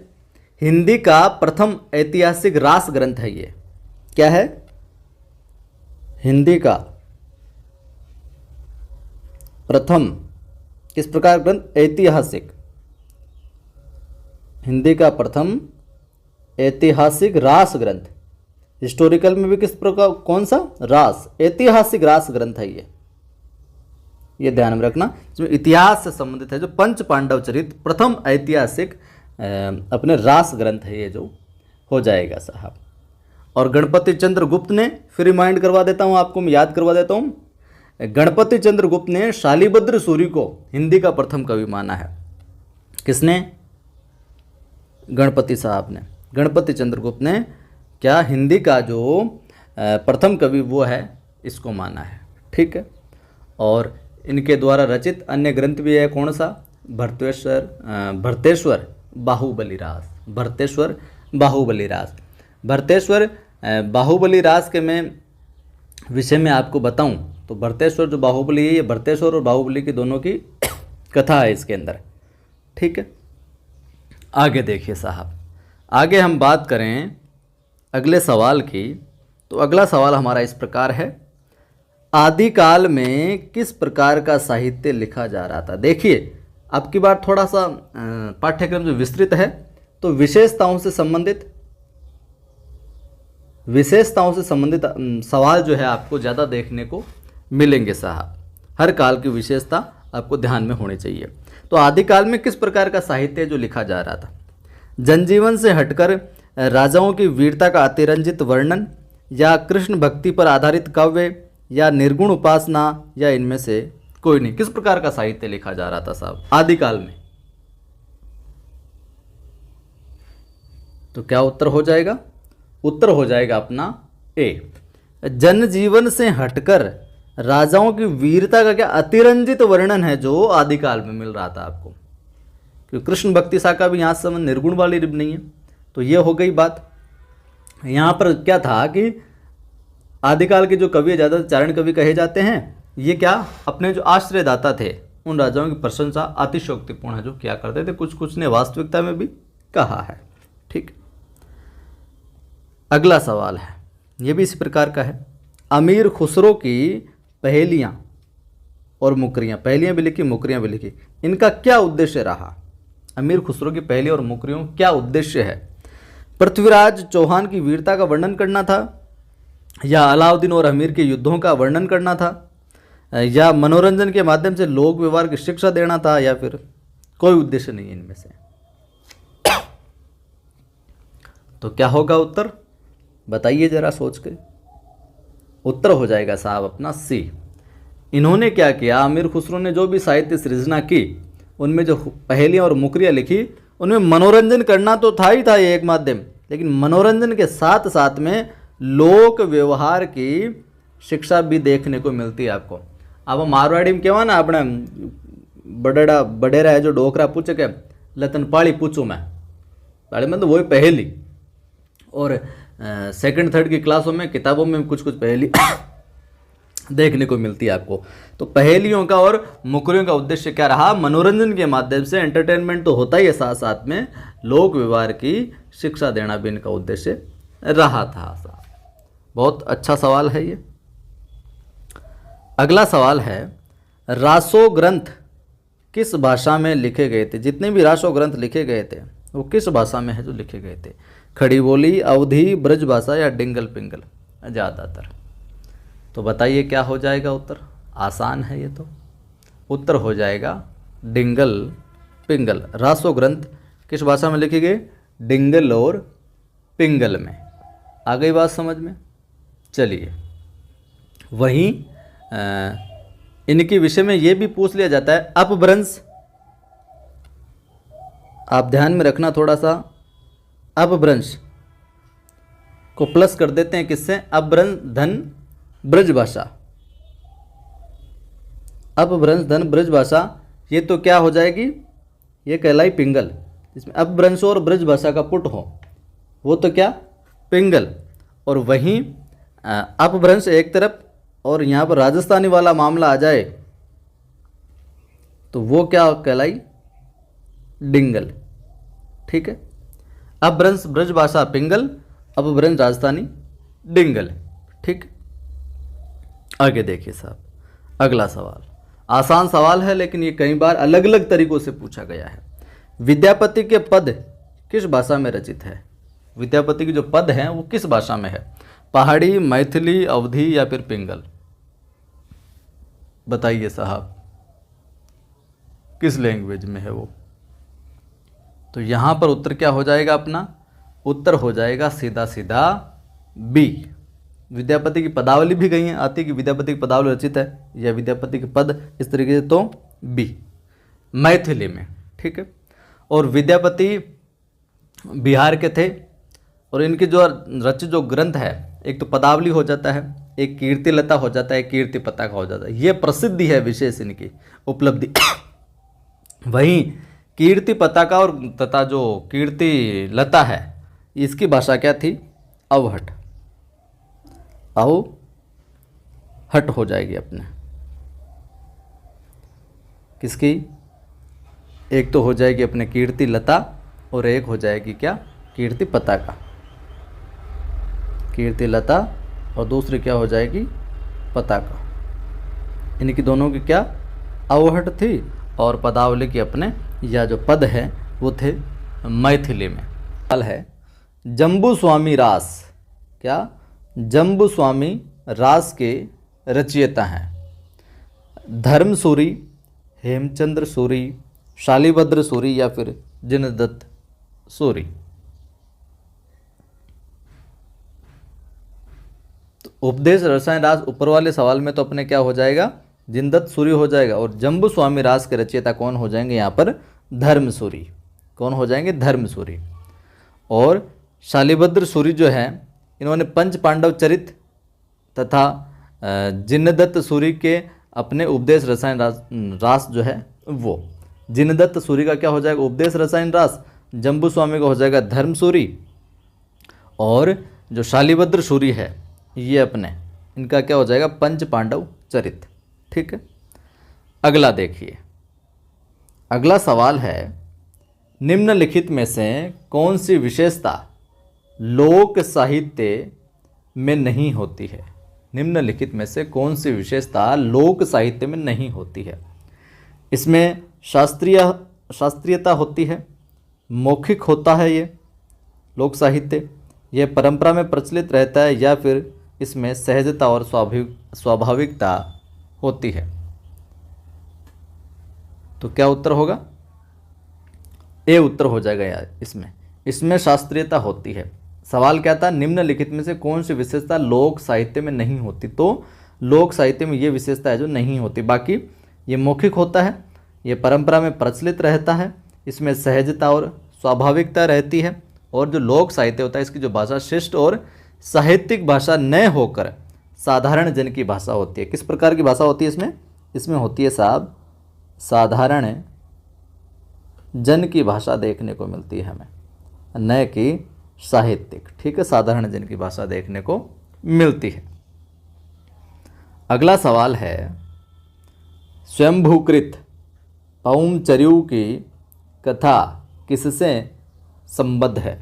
हिंदी का प्रथम ऐतिहासिक रास ग्रंथ है ये। क्या है? हिंदी का प्रथम किस प्रकार ग्रंथ? ऐतिहासिक। हिंदी का प्रथम ऐतिहासिक रास ग्रंथ। हिस्टोरिकल में भी किस प्रकार, कौन सा? रास, ऐतिहासिक रास ग्रंथ है ये ध्यान में रखना। इसमें इतिहास से संबंधित है, जो पंच पांडव चरित प्रथम ऐतिहासिक अपने रास ग्रंथ है ये, जो हो जाएगा साहब। और गणपति चंद्र गुप्त ने, फिर रिमाइंड करवा देता हूँ आपको, मैं याद करवा देता हूँ, गणपति चंद्र गुप्त ने शालिभद्र सूरी को हिंदी का प्रथम कवि माना है। किसने? गणपति साहब ने, गणपति चंद्र गुप्त ने क्या हिंदी का जो प्रथम कवि वो है, इसको माना है। ठीक है, और इनके द्वारा रचित अन्य ग्रंथ भी है, कौन सा? भरतेश्वर बाहुबली रास। भरतेश्वर बाहुबली रास। भरतेश्वर बाहुबली रास के मैं विषय में आपको बताऊं तो भरतेश्वर जो बाहुबली है, ये भरतेश्वर और बाहुबली की दोनों की कथा है इसके अंदर। ठीक है, आगे देखिए साहब, आगे हम बात करें अगले सवाल की, तो अगला सवाल हमारा इस प्रकार है, आदिकाल में किस प्रकार का साहित्य लिखा जा रहा था? देखिए, अब की बार थोड़ा सा पाठ्यक्रम जो विस्तृत है, तो विशेषताओं से संबंधित सवाल जो है आपको ज़्यादा देखने को मिलेंगे साहब। हर काल की विशेषता आपको ध्यान में होनी चाहिए। तो आदिकाल में किस प्रकार का साहित्य जो लिखा जा रहा था? जनजीवन से हटकर राजाओं की वीरता का अतिरंजित वर्णन, या कृष्ण भक्ति पर आधारित काव्य, या निर्गुण उपासना, या इनमें से कोई नहीं? किस प्रकार का साहित्य लिखा जा रहा था साहब आदिकाल में? तो क्या उत्तर हो जाएगा? उत्तर हो जाएगा अपना ए, जनजीवन से हटकर राजाओं की वीरता का क्या अतिरंजित वर्णन है जो आदिकाल में मिल रहा था आपको। क्योंकि कृष्ण भक्ति शाखा भी यहाँ से संबंध निर्गुण वाली नहीं है, तो ये हो गई बात। यहाँ पर क्या था कि आदिकाल के जो कवि ज़्यादा चारण कवि कहे जाते हैं, ये क्या अपने जो आश्रयदाता थे उन राजाओं की प्रशंसा अतिशयोक्तिपूर्ण है जो क्या करते थे, कुछ ने वास्तविकता में भी कहा है। ठीक, अगला सवाल है, ये भी इसी प्रकार का है, अमीर खुसरो की पहेलियाँ और मुकरियाँ, पहेलियाँ भी लिखी मुकरियाँ भी लिखी, इनका क्या उद्देश्य रहा? अमीर खुसरो की पहेली और मुकरियों क्या उद्देश्य है? पृथ्वीराज चौहान की वीरता का वर्णन करना था, या अलाउद्दीन और अमीर के युद्धों का वर्णन करना था, या मनोरंजन के माध्यम से लोक व्यवहार की शिक्षा देना था, या फिर कोई उद्देश्य नहीं है इनमें से? तो क्या होगा उत्तर? बताइए जरा सोच के। उत्तर हो जाएगा साहब अपना सी। इन्होंने क्या किया, अमीर खुसरो ने जो भी साहित्य सृजना की, उनमें जो पहेलियाँ और मुकरियाँ लिखी, उनमें मनोरंजन करना तो था ही था ये एक माध्यम, लेकिन मनोरंजन के साथ साथ में लोक व्यवहार की शिक्षा भी देखने को मिलती है आपको। अब मारवाड़ी में कहवा ना अपने बडेरा है जो डोकरा पूछे के लतन पाड़ी पूछूँ मैं, पाड़ी में तो वही पहेली, और सेकंड थर्ड की क्लासों में किताबों में कुछ पहेली देखने को मिलती है आपको। तो पहेलियों का और मुकरियों का उद्देश्य क्या रहा? मनोरंजन के माध्यम से एंटरटेनमेंट तो होता ही है, साथ साथ में लोक व्यवहार की शिक्षा देना भी इनका उद्देश्य रहा था। बहुत अच्छा सवाल है ये। अगला सवाल है, रासो ग्रंथ किस भाषा में लिखे गए थे? जितने भी रासो ग्रंथ लिखे गए थे वो किस भाषा में है जो लिखे गए थे? खड़ी बोली, अवधी, ब्रज भाषा, या डिंगल पिंगल ज़्यादातर? तो बताइए क्या हो जाएगा उत्तर? आसान है ये तो। उत्तर हो जाएगा डिंगल पिंगल। रासो ग्रंथ किस भाषा में लिखे गए? डिंगल और पिंगल में। आ गई बात समझ में? चलिए, वहीं इनके विषय में ये भी पूछ लिया जाता है, अपभ्रंश। आप ध्यान में रखना थोड़ा सा, अपभ्रंश को प्लस कर देते हैं किससे? अपभ्रंश धन ब्रज भाषा। अपभ्रंश धन ब्रज भाषा, ये तो क्या हो जाएगी? ये कहलाई पिंगल। इसमें अपभ्रंश और ब्रज भाषा का पुट हो वो तो क्या? पिंगल। और वहीं अपभ्रंश एक तरफ, और यहाँ पर राजस्थानी वाला मामला आ जाए तो वो क्या कहलाई? डिंगल। ठीक है। अपभ्रंश ब्रज भाषा पिंगल, अपभ्रंश राजस्थानी डिंगल। ठीक। आगे देखिए साहब, अगला सवाल आसान सवाल है, लेकिन ये कई बार अलग अलग तरीकों से पूछा गया है। विद्यापति के पद किस भाषा में रचित है? विद्यापति के जो पद हैं वो किस भाषा में है? पहाड़ी, मैथिली, अवधी या फिर पिंगल? बताइए साहब, किस लैंग्वेज में है वो? तो यहाँ पर उत्तर क्या हो जाएगा अपना? उत्तर हो जाएगा सीधा सीधा बी। विद्यापति की पदावली भी गई है, आती है कि विद्यापति की पदावली रचित है या विद्यापति के पद, इस तरीके से, तो बी, मैथिली में। ठीक है। और विद्यापति बिहार के थे, और इनके जो रचित जो ग्रंथ है, एक तो पदावली हो जाता है, एक कीर्ति लता हो जाता है, एक कीर्ति पताका हो जाता है। ये प्रसिद्धि है विशेष इनकी उपलब्धि। वहीं कीर्ति पताका और तथा जो कीर्ति लता है, इसकी भाषा क्या थी? अवहट। अवहट हो जाएगी अपने। किसकी? एक तो हो जाएगी अपने कीर्ति लता, और एक हो जाएगी क्या? कीर्ति पताका। कीर्ति लता और दूसरी क्या हो जाएगी? पताका। इनकी दोनों की क्या अवहट थी, और पदावली की अपने या जो पद है वो थे मैथिली में। सवाल है जम्बू स्वामी रास, क्या जम्बू स्वामी रास के रचयिता हैं? धर्मसूरी, हेमचंद्र सूरी, शालिभद्र सूरी या फिर जिनदत्त सूरी? तो उपदेश रसायन रास ऊपर वाले सवाल में तो अपने क्या हो जाएगा? जिनदत्त सूरी हो जाएगा। और जम्बू स्वामी रास के रचयिता कौन हो जाएंगे यहाँ पर? धर्मसूरी। कौन हो जाएंगे? धर्मसूरी। और शालिभद्र सूरी जो है, इन्होंने पंच पांडव चरित तथा जिनदत्त सूरी के अपने उपदेश रसायन रास जो है वो। जिनदत्त सूरी का क्या हो जाएगा? उपदेश रसायन रास। जम्बू स्वामी का हो जाएगा धर्मसूरी। और जो शालिभद्र सूरी है, ये अपने इनका क्या हो जाएगा? पंच पांडव चरित। ठीक है। अगला देखिए, अगला सवाल है निम्नलिखित में से कौन सी विशेषता लोक साहित्य में नहीं होती है? निम्नलिखित में से कौन सी विशेषता लोक साहित्य में नहीं होती है? इसमें शास्त्रीयता होती है, मौखिक होता है ये लोक साहित्य, यह परंपरा में प्रचलित रहता है, या फिर इसमें सहजता और स्वाभाविकता होती है? तो क्या उत्तर होगा? ए उत्तर हो जाएगा यार। इसमें शास्त्रीयता होती है। सवाल क्या था? निम्नलिखित में से कौन सी विशेषता लोक साहित्य में नहीं होती? तो लोक साहित्य में ये विशेषता है जो नहीं होती। बाकी ये मौखिक होता है, ये परंपरा में प्रचलित रहता है, इसमें सहजता और स्वाभाविकता रहती है, और जो लोक साहित्य होता है इसकी जो भाषा शिष्ट और साहित्यिक भाषा न होकर साधारण जन की भाषा होती है। किस प्रकार की भाषा होती है इसमें? इसमें होती है साहब साधारण जन की भाषा देखने को मिलती है हमें, न कि साहित्यिक। ठीक है, साधारण जन की भाषा देखने को मिलती है। अगला सवाल है स्वयंभूकृत पौमचर्यू की कथा किससे संबद्ध है?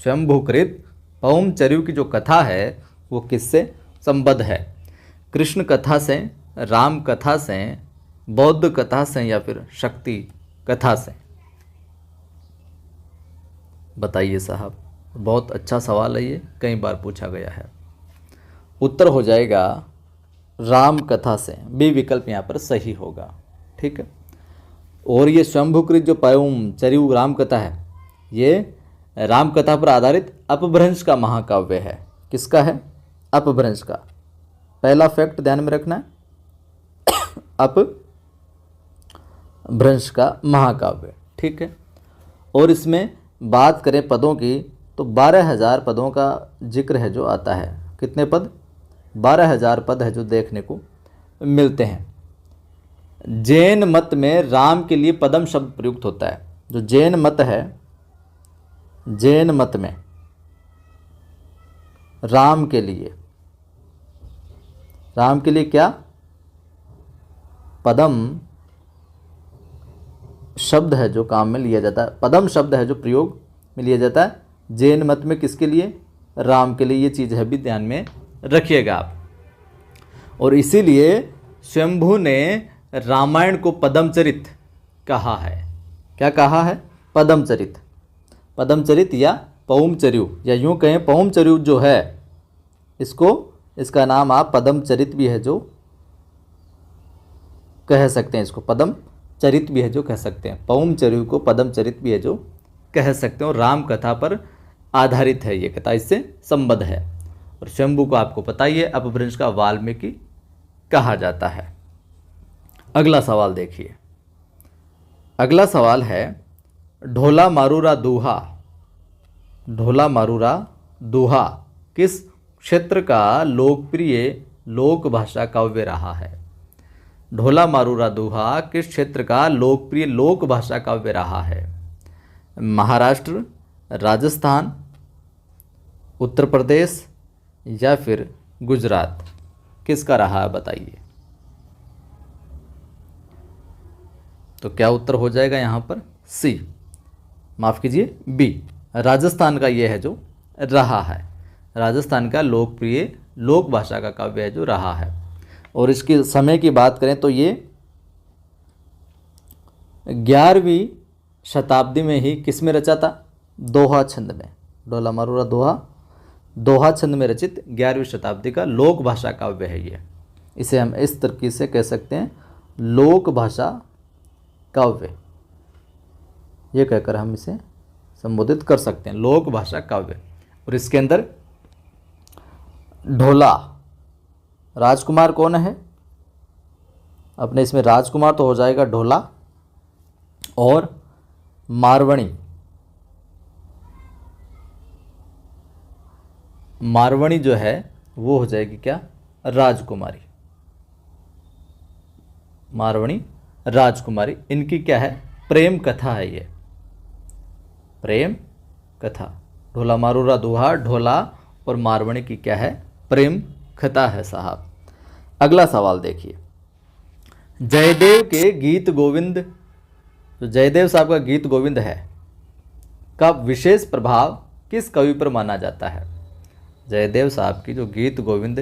स्वयंभूकृत पौमचर्यू की जो कथा है वो किससे संबद्ध है? कृष्ण कथा से, राम कथा से, बौद्ध कथा से या फिर शक्ति कथा से? बताइए साहब, बहुत अच्छा सवाल है ये, कई बार पूछा गया है। उत्तर हो जाएगा राम कथा से। बी विकल्प यहाँ पर सही होगा। ठीक है। और ये स्वयंभूकृत जो पौमचर्यू राम कथा है, ये राम कथा पर आधारित अपभ्रंश का महाकाव्य है। किसका है? अपभ्रंश का। पहला फैक्ट ध्यान में रखना है, अपभ्रंश का महाकाव्य। ठीक है। और इसमें बात करें पदों की तो 12,000 पदों का जिक्र है जो आता है। कितने पद? 12,000 पद है जो देखने को मिलते हैं। जैन मत में राम के लिए पदम शब्द प्रयुक्त होता है। जो जैन मत है, जैन मत में राम के लिए क्या? पदम शब्द है जो काम में लिया जाता है, पदम शब्द है जो प्रयोग में लिया जाता है जैन मत में, किसके लिए? राम के लिए। ये चीज़ है भी ध्यान में रखिएगा आप। और इसीलिए शंभु ने रामायण को पदमचरित कहा है। क्या कहा है? पदमचरित। पदमचरित या पौमचर्यु, या यूँ कहें पौमचर्यु जो है इसका नाम आप पदमचरित भी है जो कह सकते हैं, इसको पदमचरित भी है जो कह सकते हैं, पौमचर्यु को पदमचरित भी है जो कह सकते हैं। और राम कथा पर आधारित है ये कथा, इससे संबद्ध है। और शंभु को आपको पता ही है अपभ्रंश का वाल्मीकि कहा जाता है। अगला सवाल देखिए। अगला सवाल है ढोला मारूरा दूहा। ढोला मारूरा दूहा किस क्षेत्र का लोकप्रिय लोक भाषा काव्य रहा है? ढोला मारूरा दूहा किस क्षेत्र का लोकप्रिय लोक भाषा काव्य रहा है? महाराष्ट्र, राजस्थान, उत्तर प्रदेश या फिर गुजरात? किसका रहा है बताइए। तो क्या उत्तर हो जाएगा यहाँ पर? सी, माफ़ कीजिए बी, राजस्थान का ये है जो रहा है। राजस्थान का लोकप्रिय लोक भाषा का काव्य है जो रहा है। और इसके समय की बात करें तो ये 11वीं शताब्दी में ही किस में रचा था? दोहा छंद में। ढोला मारूरा दोहा दोहा छंद में रचित 11वीं शताब्दी का लोक भाषा काव्य है ये। इसे हम इस तरीके से कह सकते हैं, लोक भाषा काव्य, ये कहकर हम इसे संबोधित कर सकते हैं, लोक भाषा काव्य। और इसके अंदर ढोला राजकुमार कौन है? अपने इसमें राजकुमार तो हो जाएगा ढोला, और मारवणी जो है वो हो जाएगी क्या? राजकुमारी। मारवणी राजकुमारी, इनकी क्या है? प्रेम कथा है ये, प्रेम कथा। ढोला मारूरा दोहा ढोला और मारवणी की क्या है? प्रेम कथा है साहब। अगला सवाल देखिए। जयदेव के गीत गोविंद, जो जयदेव साहब का गीत गोविंद है, का विशेष प्रभाव किस कवि पर माना जाता है? जयदेव साहब की जो गीत गोविंद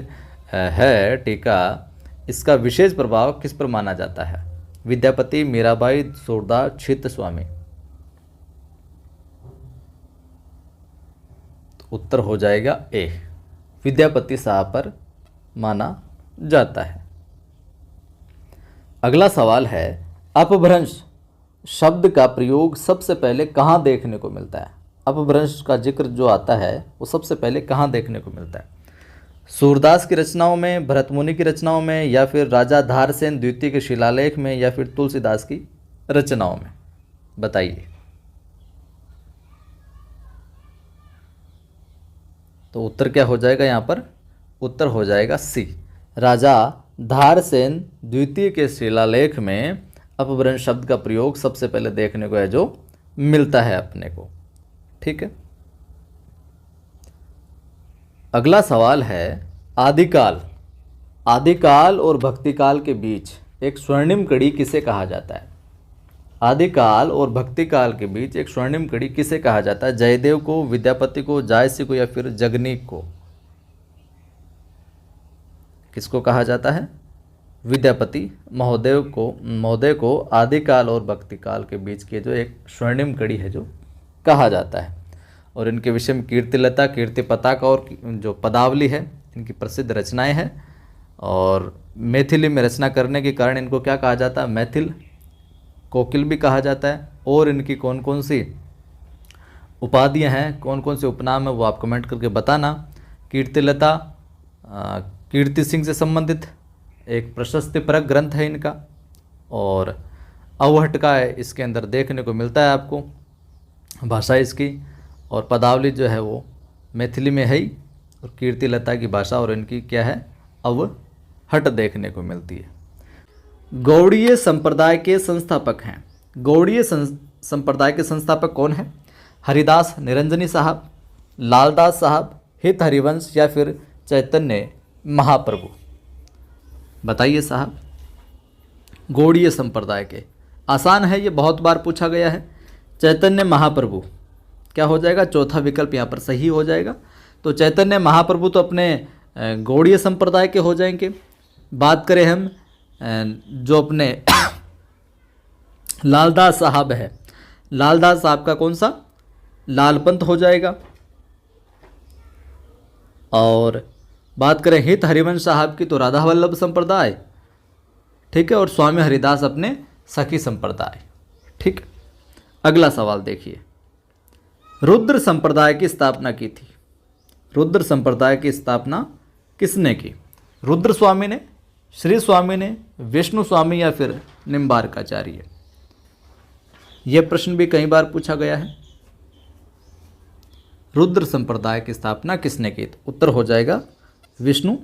है टीका, इसका विशेष प्रभाव किस पर माना जाता है? विद्यापति, मीराबाई, सूरदास, चित्त स्वामी? तो उत्तर हो जाएगा ए, विद्यापति साहब पर माना जाता है। अगला सवाल है अपभ्रंश शब्द का प्रयोग सबसे पहले कहाँ देखने को मिलता है? अपभ्रंश का जिक्र जो आता है वो सबसे पहले कहाँ देखने को मिलता है? सूरदास की रचनाओं में, भरतमुनि की रचनाओं में, या फिर राजा धारसेन द्वितीय के शिलालेख में, या फिर तुलसीदास की रचनाओं में? बताइए। तो उत्तर क्या हो जाएगा यहाँ पर? उत्तर हो जाएगा सी, राजा धारसेन द्वितीय के शिलालेख में अपभ्रंश शब्द का प्रयोग सबसे पहले देखने को है जो मिलता है अपने को। ठीक है। अगला सवाल है आदिकाल। आदिकाल और भक्तिकाल के बीच एक स्वर्णिम कड़ी किसे कहा जाता है? आदिकाल और भक्तिकाल के बीच एक स्वर्णिम कड़ी किसे कहा जाता है? जयदेव को, विद्यापति को, जायसी को, या फिर जगनीक को? किसको कहा जाता है? विद्यापति महोदय को आदिकाल और भक्तिकाल के बीच के जो एक स्वर्णिम कड़ी है जो कहा जाता है। और इनके विषय में कीर्तिलता, कीर्ति पताका और जो पदावली है, इनकी प्रसिद्ध रचनाएं हैं। और मैथिली में रचना करने के कारण इनको क्या कहा जाता है? मैथिल कोकिल भी कहा जाता है। और इनकी कौन कौन सी उपाधियां हैं, कौन कौन से उपनाम है, वो आप कमेंट करके बताना। कीर्तिलता कीर्ति सिंह से संबंधित एक प्रशस्तिपरक ग्रंथ है इनका, और अवहट का है इसके अंदर देखने को मिलता है आपको भाषा इसकी। और पदावली जो है वो मैथिली में है ही, और कीर्तिलता की भाषा और इनकी क्या है? अवहट देखने को मिलती है। गौड़ीय संप्रदाय के संस्थापक हैं। गौड़ीय संप्रदाय के संस्थापक कौन है? हरिदास निरंजनी साहब, लालदास साहब, हित हरिवंश, या फिर चैतन्य महाप्रभु? बताइए साहब। गौड़ीय संप्रदाय के आसान है, ये बहुत बार पूछा गया है। चैतन्य महाप्रभु क्या हो जाएगा, चौथा विकल्प यहाँ पर सही हो जाएगा। तो चैतन्य महाप्रभु तो अपने गौड़ीय संप्रदाय के हो जाएंगे। बात करें हम जो अपने लालदास साहब है, लालदास साहब का कौन सा, लालपंथ हो जाएगा। और बात करें हित हरिवंश साहब की तो राधा वल्लभ संप्रदाय, ठीक है। और स्वामी हरिदास अपने सखी संप्रदाय, ठीक। अगला सवाल देखिए, रुद्र संप्रदाय की स्थापना की थी। रुद्र संप्रदाय की स्थापना किसने की, रुद्र स्वामी ने, श्री स्वामी ने, विष्णु स्वामी या फिर निम्बार्काचार्य। यह प्रश्न भी कई बार पूछा गया है। रुद्र संप्रदाय की स्थापना किसने की, तो उत्तर हो जाएगा विष्णु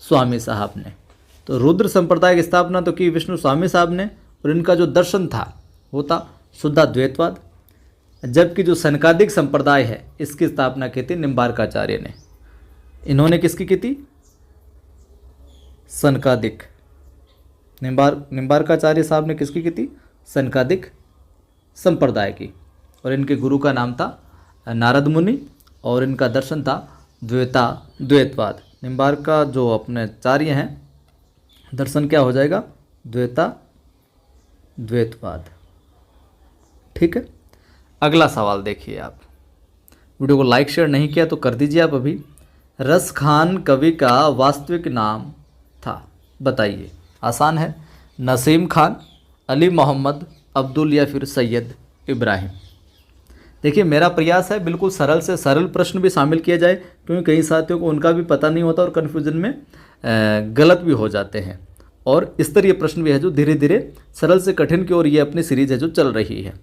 स्वामी साहब ने। तो रुद्र संप्रदाय की स्थापना तो की विष्णु स्वामी साहब ने, और इनका जो दर्शन था वो था शुद्धाद्वैतवाद। जबकि जो सनकादिक संप्रदाय है इसकी स्थापना की थी निम्बार्काचार्य ने। इन्होंने किसकी की थी, सनकादिक, निम्बार्काचार्य साहब ने किसकी की थी, सनकादिक संप्रदाय की। और इनके गुरु का नाम था नारद मुनि, और इनका दर्शन था द्वैतवाद। निम्बार्का जो अपने आचार्य हैं, दर्शन क्या हो जाएगा, द्वैतवाद, ठीक है। अगला सवाल देखिए आप, वीडियो को लाइक शेयर नहीं किया तो कर दीजिए आप अभी। रस खान कवि का वास्तविक नाम था, बताइए। आसान है, नसीम खान, अली मोहम्मद, अब्दुल या फिर सैयद इब्राहिम। देखिए मेरा प्रयास है बिल्कुल सरल से सरल प्रश्न भी शामिल किया जाए, क्योंकि कई साथियों को उनका भी पता नहीं होता और कन्फ्यूजन में गलत भी हो जाते हैं। और इस तरह ये प्रश्न भी है जो धीरे धीरे सरल से कठिन की ओर ये अपनी सीरीज है जो चल रही है।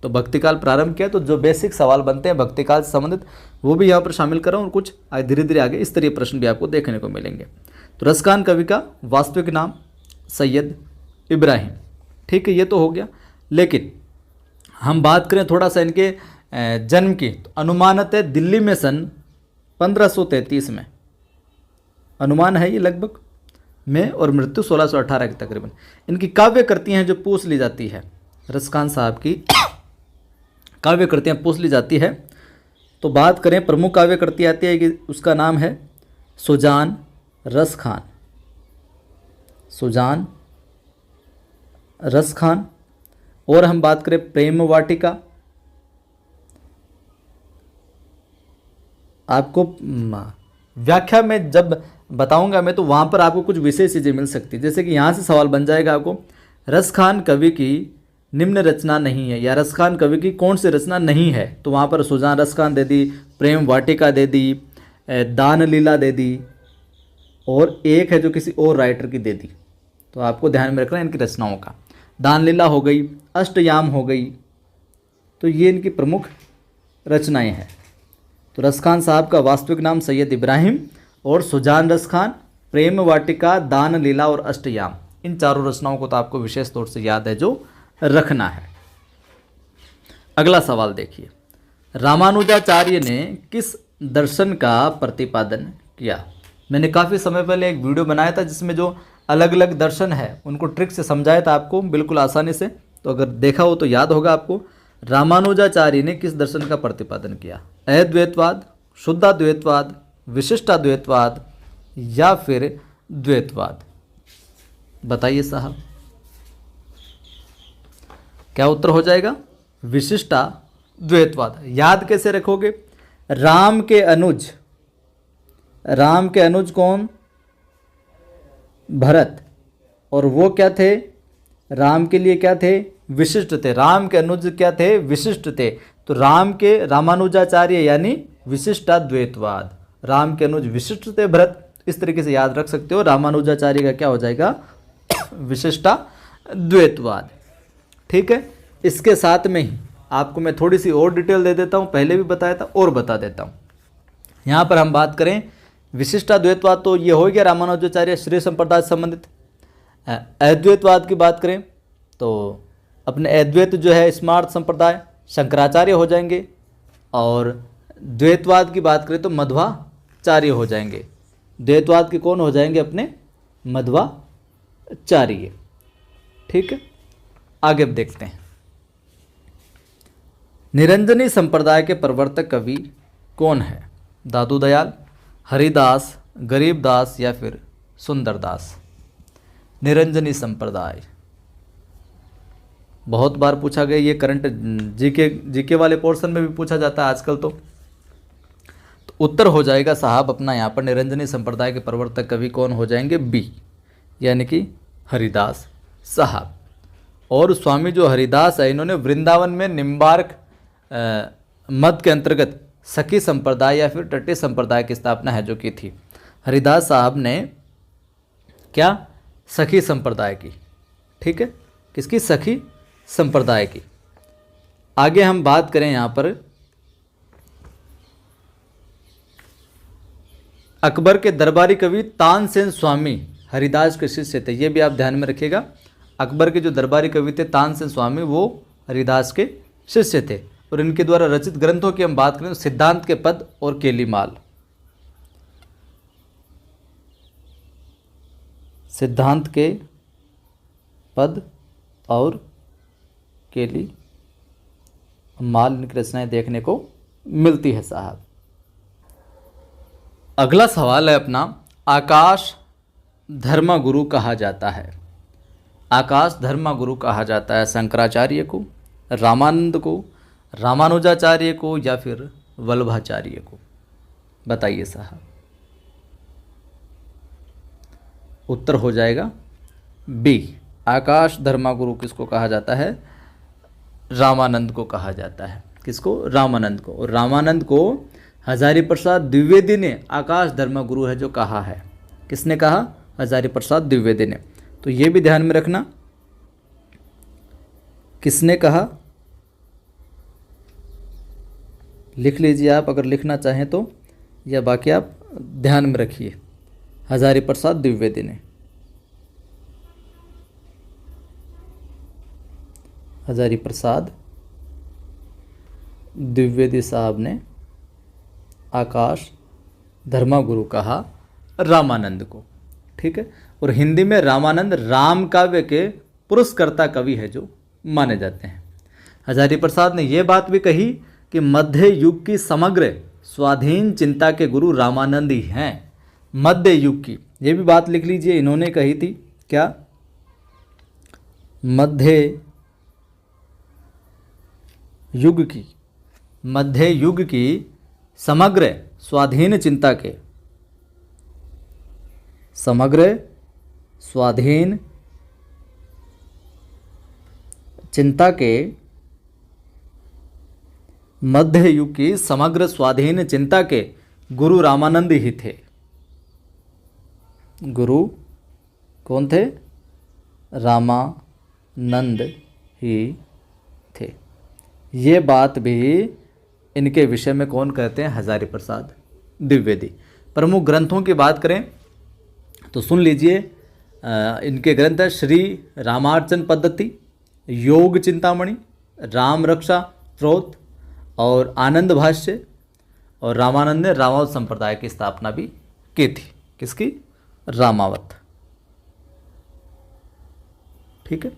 तो भक्तिकाल प्रारंभ किया तो जो बेसिक सवाल बनते हैं भक्तिकाल से संबंधित वो भी यहाँ पर शामिल कर रहा हूँ, और कुछ धीरे धीरे आगे इस तरह प्रश्न भी आपको देखने को मिलेंगे। तो रसखान कवि का वास्तविक नाम सैयद इब्राहिम, ठीक है, ये तो हो गया। लेकिन हम बात करें थोड़ा सा इनके जन्म की, तो अनुमानत है दिल्ली में सन 1533 में, अनुमान है ये लगभग में, और मृत्यु 1618 के तकरीबन। इनकी काव्य कृतियाँ हैं जो पूछ ली जाती है, रसखान साहब की काव्य कृतियाँ पूछ ली जाती है। तो बात करें प्रमुख काव्य कृति आती है कि उसका नाम है सुजान रसखान, सुजान रसखान। और हम बात करें प्रेम वाटिका, आपको व्याख्या में जब बताऊंगा मैं तो वहाँ पर आपको कुछ विशेष चीज़ें मिल सकती है। जैसे कि यहाँ से सवाल बन जाएगा आपको, रसखान कवि की निम्न रचना नहीं है, या रसखान कवि की कौन सी रचना नहीं है, तो वहाँ पर सुजान रसखान दे दी, प्रेम वाटिका दे दी, दान लीला दे दी, और एक है जो किसी और राइटर की दे दी। तो आपको ध्यान में रखना है इनकी रचनाओं का, दान लीला हो गई, अष्टयाम हो गई, तो ये इनकी प्रमुख रचनाएं हैं। तो रसखान साहब का वास्तविक नाम सैयद इब्राहिम, और सुजान रसखान, प्रेम वाटिका, दान लीला और अष्टयाम, इन चारों रचनाओं को तो आपको विशेष तौर से याद है जो रखना है। अगला सवाल देखिए, रामानुजाचार्य ने किस दर्शन का प्रतिपादन किया। मैंने काफ़ी समय पहले एक वीडियो बनाया था जिसमें जो अलग अलग दर्शन है उनको ट्रिक से समझाया था आपको बिल्कुल आसानी से, तो अगर देखा हो तो याद होगा आपको। रामानुजाचार्य ने किस दर्शन का प्रतिपादन किया, अद्वैतवाद, शुद्धाद्वैतवाद, विशिष्टाद्वैतवाद या फिर द्वैतवाद, बताइए साहब। क्या उत्तर हो जाएगा, विशिष्टाद्वैतवाद। याद कैसे रखोगे, राम के अनुज, राम के अनुज कौन, भरत, और वो क्या थे, राम के लिए क्या थे, विशिष्ट थे। राम के अनुज क्या थे, विशिष्ट थे। तो राम के रामानुजाचार्य यानी विशिष्टाद्वैतवाद, राम के अनुज विशिष्ट थे भरत, इस तरीके से याद रख सकते हो। रामानुजाचार्य का क्या हो जाएगा, विशिष्टाद्वैतवाद, ठीक है। इसके साथ में ही आपको मैं थोड़ी सी और डिटेल दे देता हूँ, पहले भी बताया था और बता देता हूँ। यहाँ पर हम बात करें विशिष्टाद्वैतवाद तो ये हो गया रामानुजाचार्य श्री संप्रदाय से संबंधित। अद्वैतवाद की बात करें तो अपने अद्वैत जो है स्मार्त संप्रदाय शंकराचार्य हो जाएंगे, और द्वैतवाद की बात करें तो मध्वाचार्य हो जाएंगे। द्वैतवाद के कौन हो जाएंगे, अपने मध्वाचार्य, ठीक है। आगे अब देखते हैं। निरंजनी संप्रदाय के प्रवर्तक कवि कौन है? दादू दयाल, हरिदास, गरीबदास या फिर सुंदरदास? निरंजनी संप्रदाय बहुत बार पूछा गया, ये करंट जीके वाले पोर्शन में भी पूछा जाता है आजकल। तो उत्तर हो जाएगा साहब अपना यहाँ पर, निरंजनी संप्रदाय के प्रवर्तक कवि कौन हो जाएंगे? बी, यानी कि हरिदास साहब। और स्वामी जो हरिदास है, इन्होंने वृंदावन में निम्बार्क मत के अंतर्गत सखी संप्रदाय या फिर टट्टी संप्रदाय की स्थापना है जो की थी। हरिदास साहब ने क्या? सखी संप्रदाय की। ठीक है, किसकी? सखी संप्रदाय की। आगे हम बात करें यहाँ पर अकबर के दरबारी कवि तानसेन स्वामी हरिदास के शिष्य थे, ये भी आप ध्यान में रखिएगा। अकबर के जो दरबारी कवि थे तानसेन स्वामी, वो हरिदास के शिष्य थे। और इनके द्वारा रचित ग्रंथों की हम बात करें तो सिद्धांत के पद और केलीमाल। सिद्धांत के पद और केली माल इनकी रचनाएं देखने को मिलती है साहब। अगला सवाल है अपना, आकाश धर्मगुरु कहा जाता है। आकाश धर्मगुरु कहा जाता है शंकराचार्य को, रामानंद को, रामानुजाचार्य को या फिर वल्लभाचार्य को? बताइए साहब। उत्तर हो जाएगा बी, आकाश धर्मगुरु किसको कहा जाता है? रामानंद को कहा जाता है। किसको? रामानंद को। और रामानंद को हजारी प्रसाद द्विवेदी ने आकाश धर्मगुरु है जो कहा है। किसने कहा? हजारी प्रसाद द्विवेदी ने। तो ये भी ध्यान में रखना, किसने कहा? लिख लीजिए आप अगर लिखना चाहें तो, या बाकी आप ध्यान में रखिए। हजारी प्रसाद द्विवेदी ने। हजारी प्रसाद द्विवेदी साहब ने आकाश धर्मगुरु कहा रामानंद को। ठीक है, और हिंदी में रामानंद राम काव्य के पुरस्कर्ता कवि है जो माने जाते हैं। हजारी प्रसाद ने यह बात भी कही कि मध्य युग की समग्र स्वाधीन चिंता के गुरु रामानंद ही हैं। मध्य युग की, ये भी बात लिख लीजिए, इन्होंने कही थी। क्या? मध्य युग की, मध्य युग की समग्र स्वाधीन चिंता के, समग्र स्वाधीन चिंता के, मध्य युग की समग्र स्वाधीन चिंता के गुरु रामानंद ही थे। गुरु कौन थे? रामानंद ही थे। ये बात भी इनके विषय में कौन कहते हैं? हजारी प्रसाद द्विवेदी। प्रमुख ग्रंथों की बात करें तो सुन लीजिए, इनके ग्रंथ है श्री रामार्चन पद्धति, योग चिंतामणि, राम रक्षा स्त्रोत और आनंद भाष्य। और रामानंद ने रामावत संप्रदाय की स्थापना भी की थी। किसकी? रामावत। ठीक है।